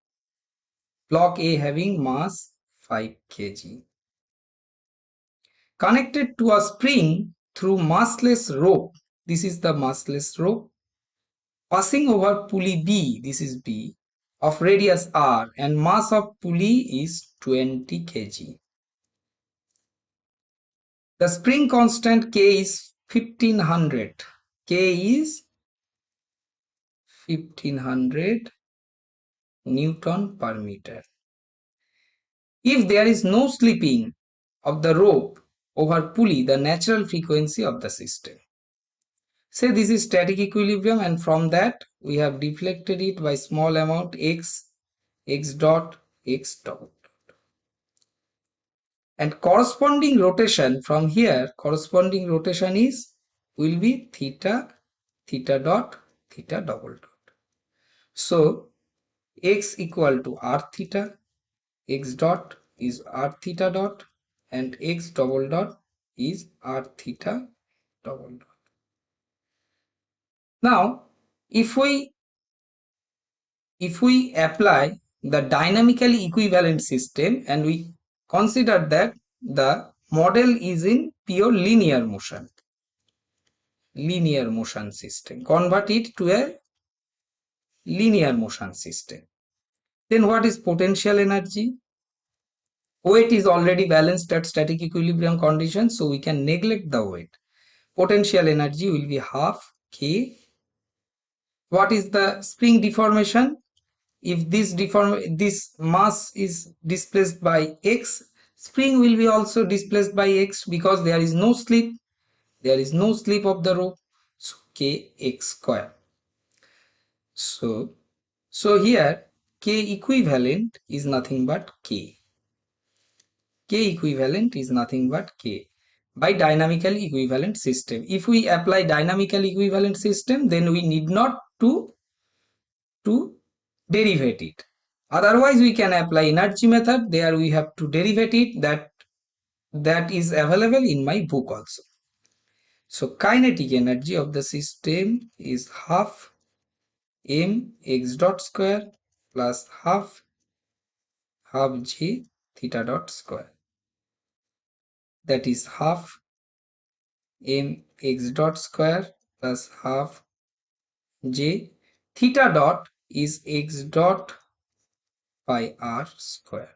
Block A having mass 5 kg. Connected to a spring through massless rope. This is the massless rope. Passing over pulley B, this is B, of radius R, and mass of pulley is 20 kg. The spring constant K is 1500. K is 1500 Newton per meter. If there is no slipping of the rope over pulley, the natural frequency of the system. Say this is static equilibrium, and from that we have deflected it by small amount x, x dot, x dot. And corresponding rotation from here, corresponding rotation is, will be theta, theta dot, theta double dot. So x equal to r theta, x dot is r theta dot, and x double dot is r theta double dot. Now if we apply the dynamically equivalent system and we consider that the model is in pure linear motion system, convert it to a linear motion system, then what is potential energy? Weight is already balanced at static equilibrium conditions, so we can neglect the weight. Potential energy will be half k. What is the spring deformation? If this mass is displaced by x, spring will be also displaced by x, because there is no slip of the rope. So kx square. So here k equivalent is nothing but k. K equivalent is nothing but k by dynamical equivalent system. If we apply dynamical equivalent system, then we need not to derivate it. Otherwise, we can apply energy method. There we have to derivate it. That is available in my book also. So kinetic energy of the system is half m x dot square plus half j theta dot square. That is half m x dot square plus half j. Theta dot is x dot by r square.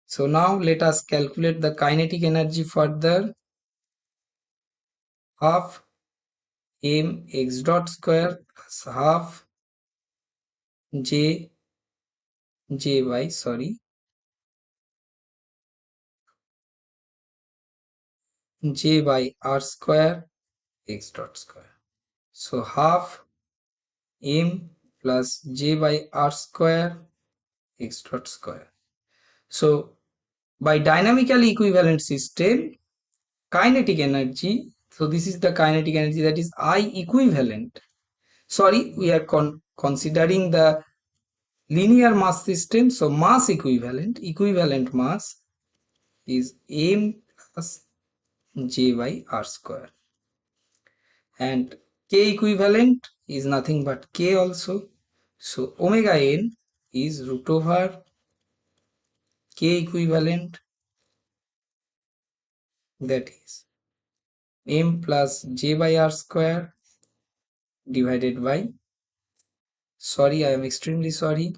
So now let us calculate the kinetic energy further. Half m x dot square plus half j by j by r square x dot square. So half m plus j by r square x dot square. So by dynamical equivalent system, kinetic energy, so this is the kinetic energy, that is I equivalent. Sorry, we are considering the linear mass system. So mass equivalent mass is m plus j by r square, and k equivalent is nothing but k also. So omega n is root over k equivalent, that is m plus j by r square divided by, sorry, I am extremely sorry,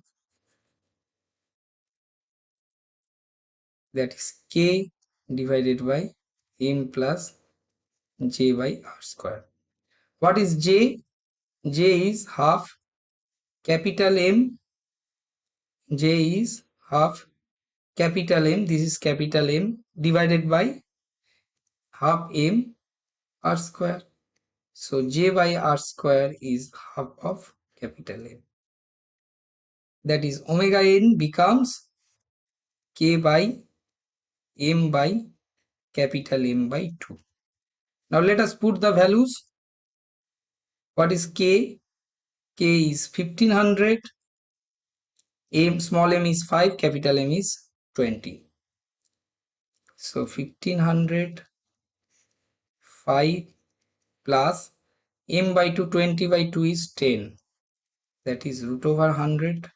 that is k divided by m plus j by r square. What is j? J is half capital M. J is half capital M. This is capital M divided by half m r square. So j by r square is half of capital M. That is omega n becomes k by m by capital M by 2. Now let us put the values. What is k? K is 1500. M, small m is 5, capital M is 20. So 1500, 5 plus m by 2, 20 by 2 is 10. That is root over 100.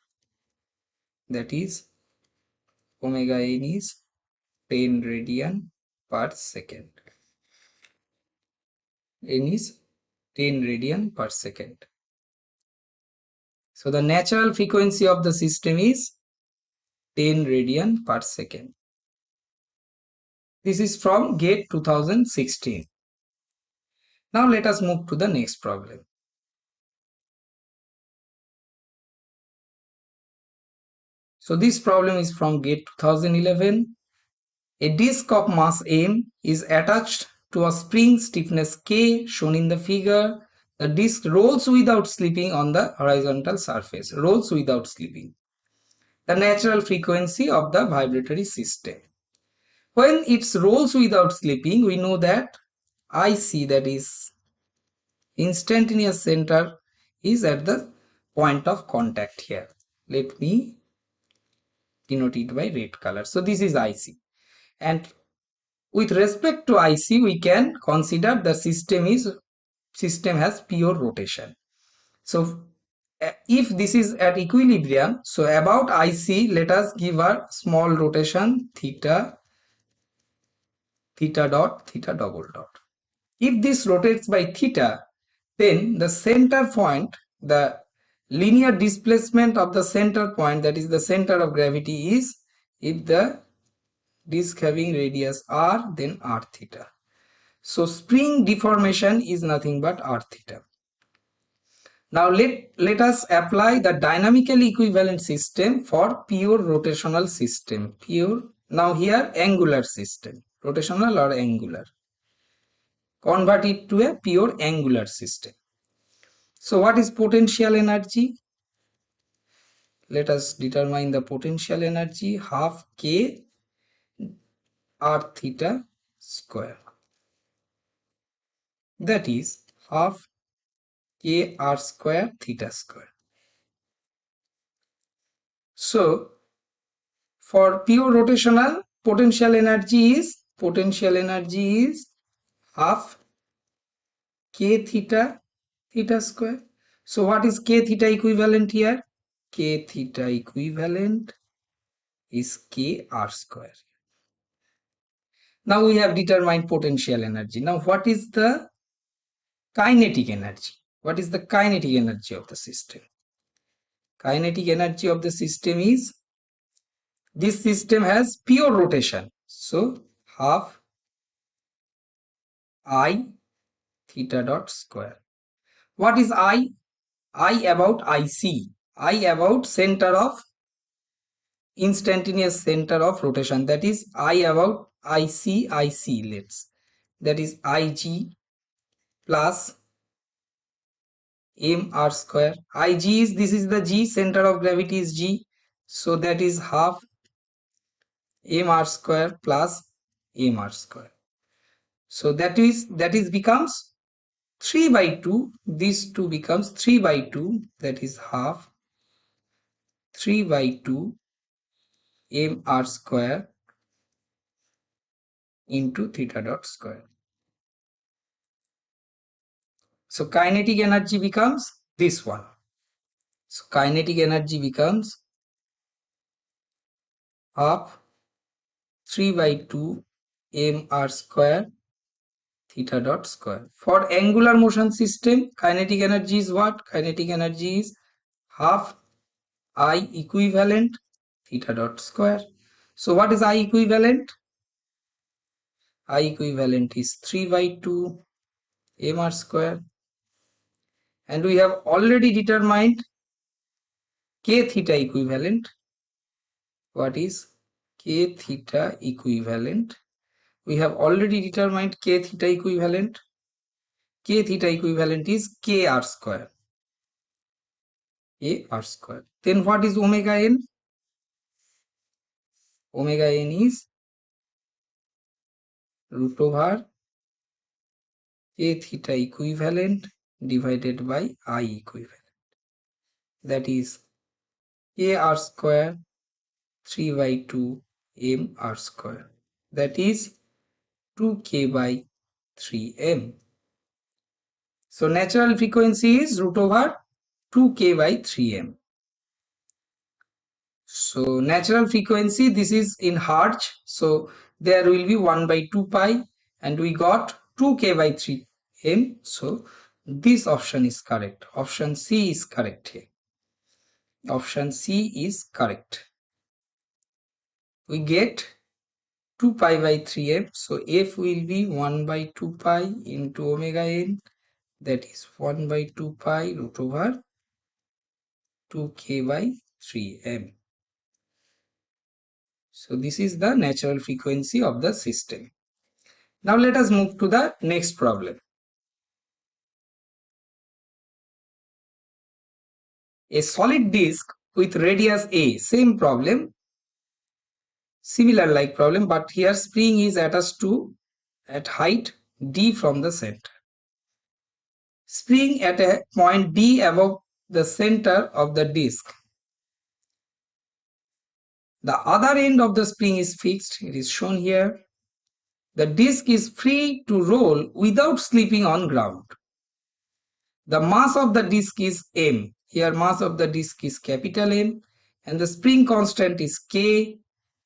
That is omega n is 10 radian per second. N is 10 radian per second. So the natural frequency of the system is 10 radian per second. This is from GATE 2016. Now let us move to the next problem. So this problem is from GATE 2011. A disc of mass m is attached to a spring stiffness k shown in the figure. The disc rolls without slipping on the horizontal surface. Rolls without slipping. The natural frequency of the vibratory system. When it rolls without slipping, we know that IC, that is instantaneous center, is at the point of contact here. Let me denote it by red color. So this is IC, and with respect to IC, we can consider the system has pure rotation. So if this is at equilibrium, so about IC, let us give a small rotation theta dot theta double dot. If this rotates by theta, then the center point, the linear displacement of the center point, that is the center of gravity, is, if the disk having radius r, then r theta. So spring deformation is nothing but r theta. Now let us apply the dynamical equivalent system for pure rotational system. Pure, now here angular system, rotational or angular. convert it to a pure angular system. So what is potential energy? Let us determine the potential energy, half k r theta square. That is half k r square theta square. So for pure rotational, potential energy is half k theta square. So what is k theta equivalent here? K theta equivalent is k r square. Now we have determined potential energy. Now what is the kinetic energy? What is the kinetic energy of the system? Kinetic energy of the system is, this system has pure rotation. So half I theta dot square. What is I? I about IC. I about center of instantaneous center of rotation. That is I about IC, that is IG plus mr square. Ig is, this is the G, center of gravity is G. So that is half mr square plus mr square. So that is becomes 3 by 2. This 2 becomes 3 by 2. That is half 3 by 2 mr square into theta dot square. So kinetic energy becomes this one. So kinetic energy becomes half 3 by 2 mr square theta dot square. For angular motion system, kinetic energy is what? Kinetic energy is half I equivalent theta dot square. So what is I equivalent? I equivalent is 3 by 2 mr square. And we have already determined k theta equivalent. What is k theta equivalent? We have already determined k theta equivalent. K theta equivalent is kr square. Kr square. Then what is omega n? Omega n is root over k theta equivalent divided by I equivalent. That is kr square 3 by 2 mr square. That is 2k by 3m. So natural frequency is root over 2k by 3m. So natural frequency, this is in hertz. So there will be 1 by 2 pi and we got 2k by 3m. So this option is correct. Option C is correct here. Option C is correct. We get 2 pi by 3m. So F will be 1 by 2 pi into omega n. That is 1 by 2 pi root over 2k by 3m. So this is the natural frequency of the system. Now let us move to the next problem. A solid disk with radius a, same problem, similar like problem, but here spring is attached to at height d from the center. Spring at a point d above the center of the disk. The other end of the spring is fixed, it is shown here. The disk is free to roll without slipping on ground. The mass of the disk is m. Here mass of the disk is capital M and the spring constant is k.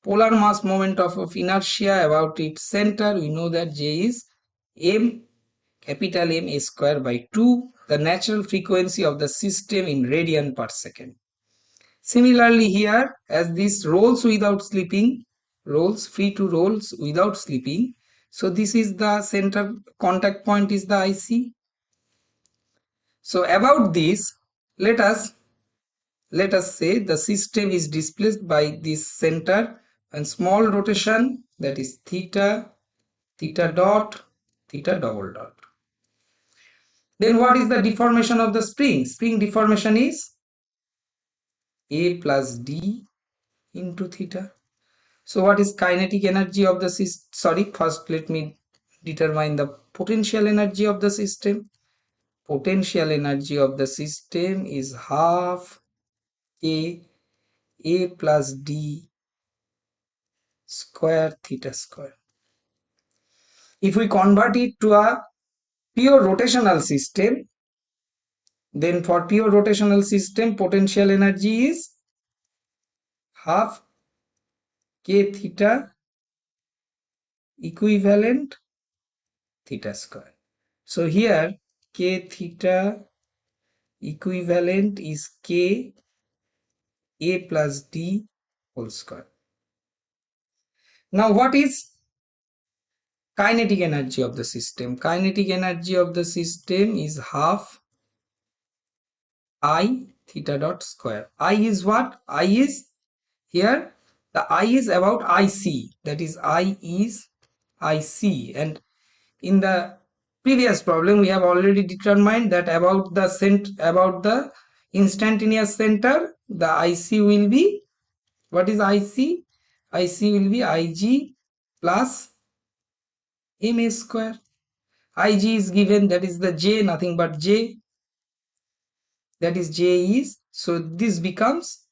Polar mass moment of inertia about its center, we know that J is m, capital M a square by 2. The natural frequency of the system in radian per second. Similarly here, as this rolls without slipping, rolls free to rolls without slipping. So this is the center contact point is the IC. So about this, let us say the system is displaced by this center and small rotation, that is theta dot theta double dot. Then what is the deformation of the spring? Spring deformation is A plus D into theta. So what is kinetic energy of the system? Sorry, first let me determine the potential energy of the system. Potential energy of the system is half A plus D square theta square. If we convert it to a pure rotational system, then for pure rotational system, potential energy is half k theta equivalent theta square. So here k theta equivalent is k A plus D whole square. Now what is kinetic energy of the system? Kinetic energy of the system is half I theta dot square. I is what? I is here, the I is about IC, that is I is IC, and in the previous problem we have already determined that about the instantaneous center, the IC will be, what is IC? IC will be IG plus MA square. IG is given, that is the J, nothing but J, that is J is, so this becomes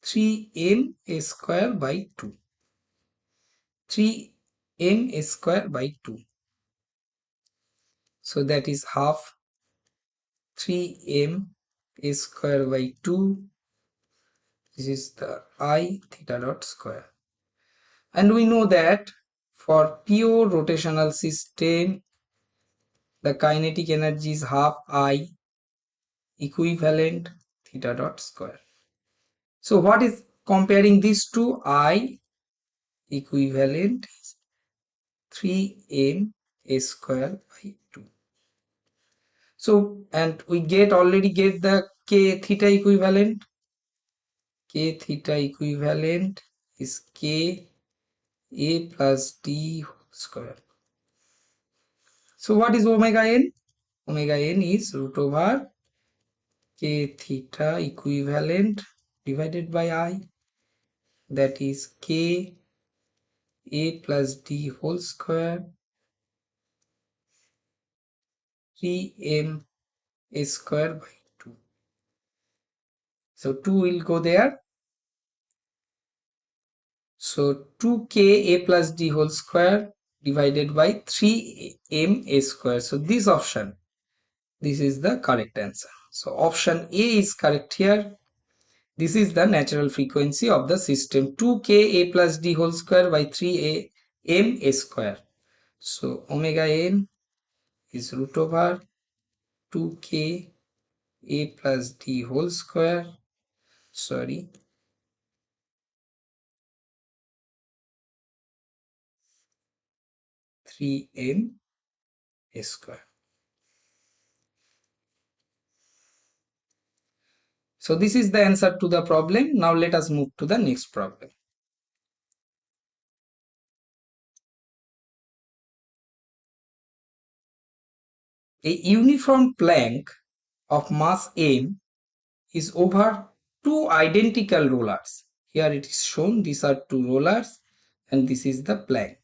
3MA square by 2. 3M square by 2. So that is half 3M square by 2. This is the I theta dot square. And we know that for pure rotational system, the kinetic energy is half I equivalent theta dot square. So what is comparing these two? I equivalent is 3M square by 2. So, and we already get the k theta equivalent. K theta equivalent is k A plus D square. So what is omega n? Omega n is root over k theta equivalent divided by I, that is k A plus D whole square 3M square by 2. So 2 will go there. So 2k A plus D whole square divided by 3M square. So this option, this is the correct answer. So option A is correct here. This is the natural frequency of the system, 2k A plus D whole square by 3M square. So omega n is root over 2k A plus D whole square, 3M square. So this is the answer to the problem. Now let us move to the next problem. A uniform plank of mass m is over two identical rollers. Here it is shown, these are two rollers and this is the plank.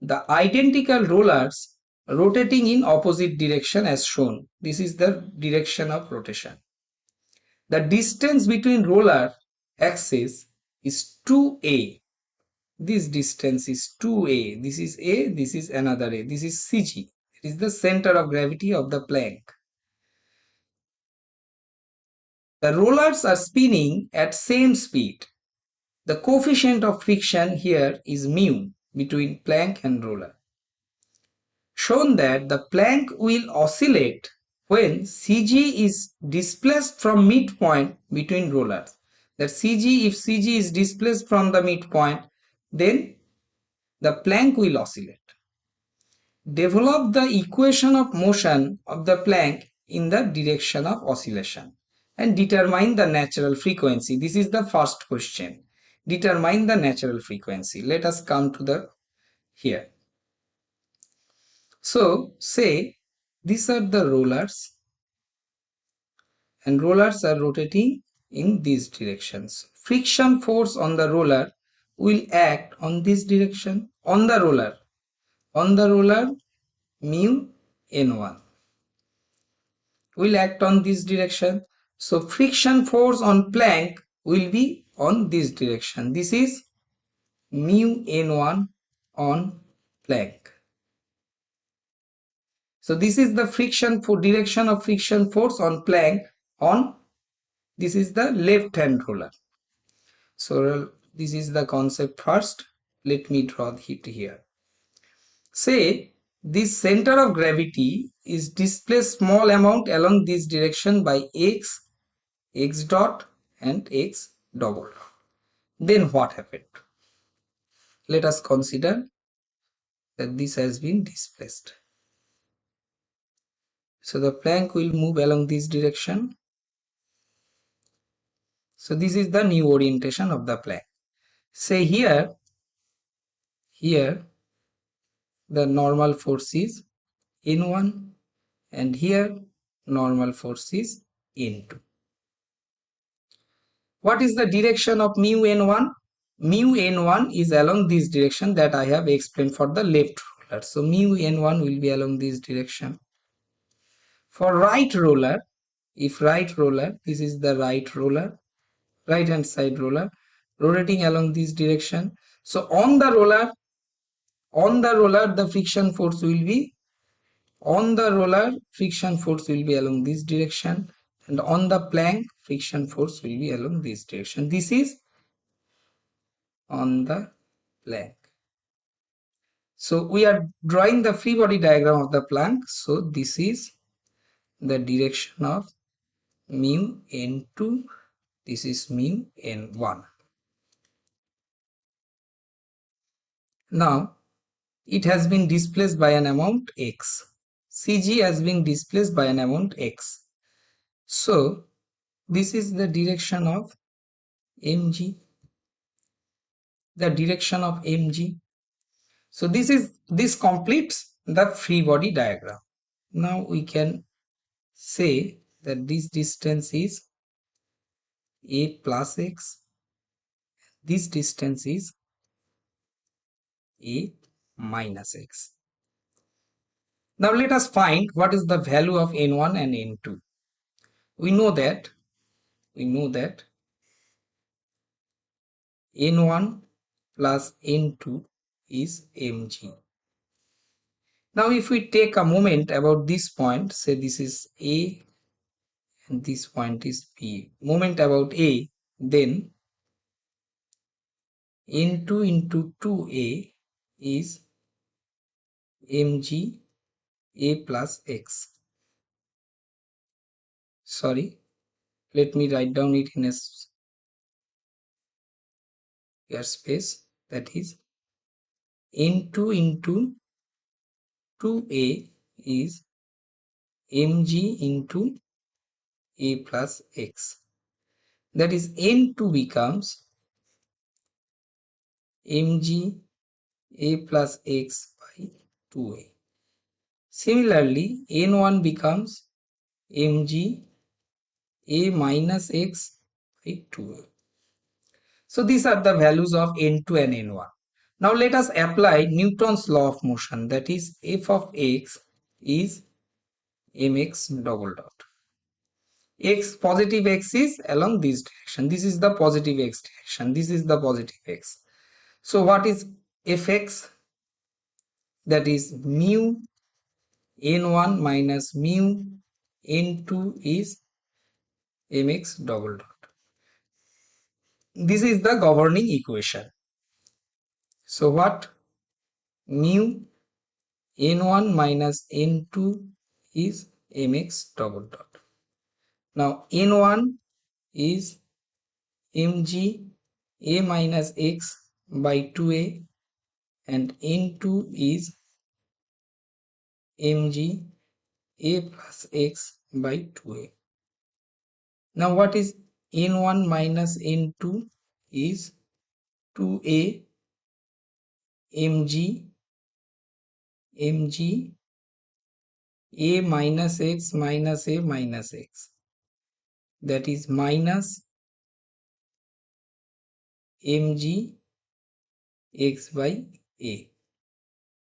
The identical rollers rotating in opposite direction as shown. This is the direction of rotation. The distance between roller axes is 2a. This distance is 2a. This is a, this is another a. This is CG. It is the center of gravity of the plank. The rollers are spinning at same speed. The coefficient of friction here is mu between plank and roller. Shown that the plank will oscillate when CG is displaced from midpoint between rollers. That CG, if CG is displaced from the midpoint, then the plank will oscillate. Develop the equation of motion of the plank in the direction of oscillation and determine the natural frequency. This is the first question. Determine the natural frequency. Let us come to the here. So say these are the rollers, and rollers are rotating in these directions. Friction force on the roller will act on this direction, on the roller mu n1 will act on this direction. So friction force on plank will be on this direction. This is mu n1 on plank. So this is the friction for direction of friction force on plank on, this is the left hand roller. So this is the concept first. Let me draw it here. Say this center of gravity is displaced small amount along this direction by x dot and x double dot. Then what happened? Let us consider that this has been displaced. So the plank will move along this direction. So this is the new orientation of the plank. Say here the normal force is N1, and here normal force is N2. What is the direction of mu N1? Mu N1 is along this direction that I have explained for the left roller. So mu N1 will be along this direction. For right roller, if right roller, this is the right roller, right hand side roller, rotating along this direction. So on the roller the friction force will be along this direction, and on the plank friction force will be along this direction. This is on the plank. So we are drawing the free body diagram of the plank. So this is the direction of mu n2, this is mu n1. Now it has been displaced by an amount x. CG has been displaced by an amount x. So this is the direction of mg, So this completes the free body diagram. Now we can say that this distance is a plus x, this distance is a minus x. Now let us find what is the value of n1 and n2. We know that n1 plus n2 is mg. Now if we take a moment about this point, say this is A and this point is B, moment about A, then n2 into 2A is mg A plus x. Sorry, let me write down it in a space, that is n2 into 2A is mg into A plus x. That is n2 becomes mg A plus x by 2A. Similarly, n1 becomes mg A minus x by 2A. So these are the values of n2 and n1. Now let us apply Newton's law of motion, that is f of x is mx double dot. Positive x is along this direction. This is the positive x direction. This is the positive x. So what is fx? That is mu n1 minus mu n2 is mx double dot. This is the governing equation. So what? Mu n1 minus n2 is mx double dot. Now n1 is mg A minus x by 2A, and n2 is mg A plus x by 2A. Now what is n1 minus n2 is 2A mg mg a minus x minus a minus x, that is minus mg x by a,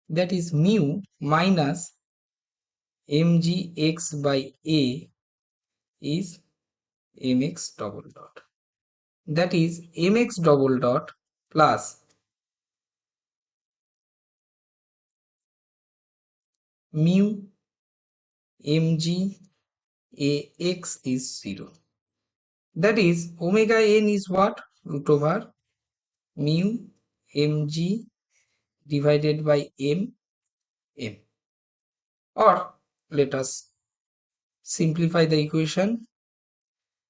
that is mu minus mg x by a is mx double dot, that is mx double dot plus mu mg a x is 0, that is omega n is what? Root over mu mg divided by m. Or let us simplify the equation,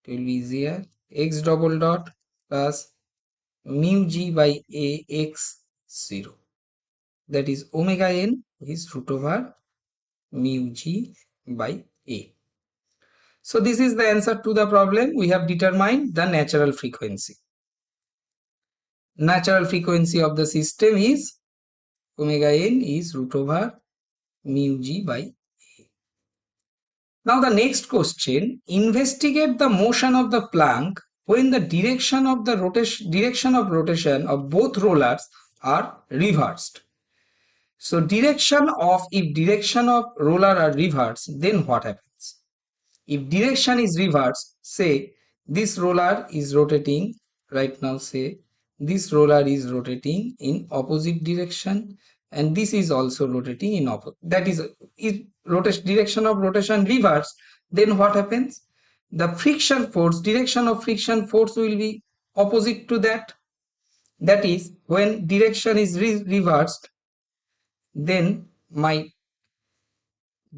it will be easier. X double dot plus mu g by a x 0, that is omega n is root over mu g by a. So this is the answer to the problem. We have determined the natural frequency. Natural frequency of the system is omega n is root over mu g by a. Now the next question, investigate the motion of the plank when the direction of rotation of both rollers are reversed. So if direction of roller are reversed, then what happens? If direction is reversed, say this roller is rotating right now, say this roller is rotating in opposite direction and this is also rotating in opposite, that is if direction of rotation reversed, then what happens? The direction of friction force will be opposite to that, that is when direction is reversed, then my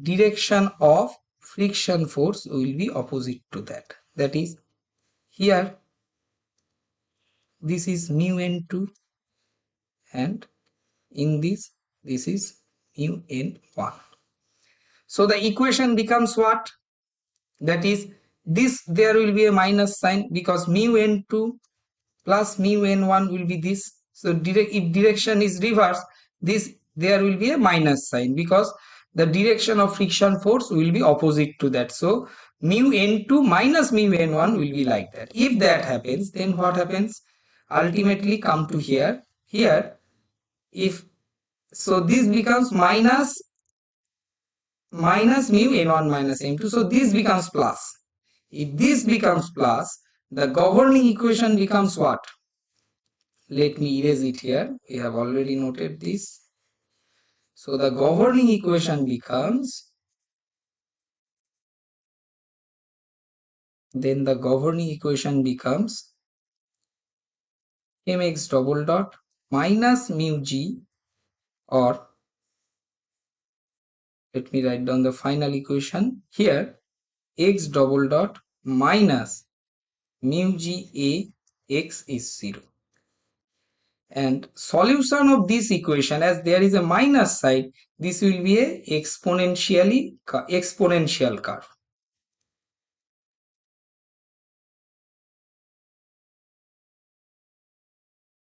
direction of friction force will be opposite to that, that is here this is mu n2 and in this is mu n1. So the equation becomes what? That is this, there will be a minus sign because mu n2 plus mu n1 will be this. So if direction is reversed, this there will be a minus sign because the direction of friction force will be opposite to that. So mu n2 minus mu n1 will be like that. If that happens, then what happens? Ultimately come to here, if so this becomes minus mu n1 minus m2, so this becomes plus. If this becomes plus, the governing equation becomes what? Let me erase it here, we have already noted this. So the governing equation becomes, mx double dot minus mu g, or let me write down the final equation here, x double dot minus mu g a x is 0. And solution of this equation, as there is a minus side, this will be a exponential curve.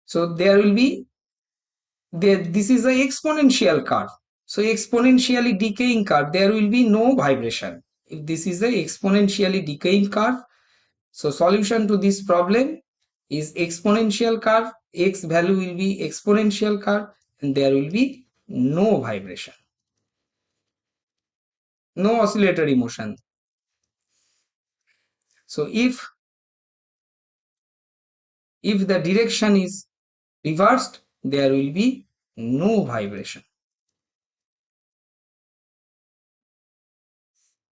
So there will be this is a exponential curve, so exponentially decaying curve, there will be no vibration if this is a exponentially decaying curve. So solution to this problem is exponential curve, x value will be exponential curve and there will be no vibration, no oscillatory motion. So if the direction is reversed, there will be no vibration,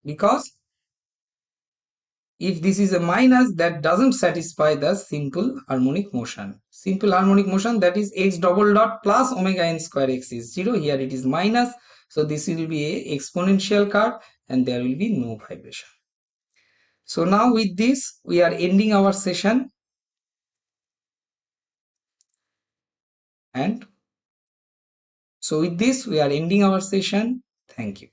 because if this is a minus, that doesn't satisfy the simple harmonic motion. Simple harmonic motion, that is x double dot plus omega n square x is 0, here it is minus, so this will be a exponential curve and there will be no vibration. So now with this we are ending our session, and so with this we are ending our session. Thank you.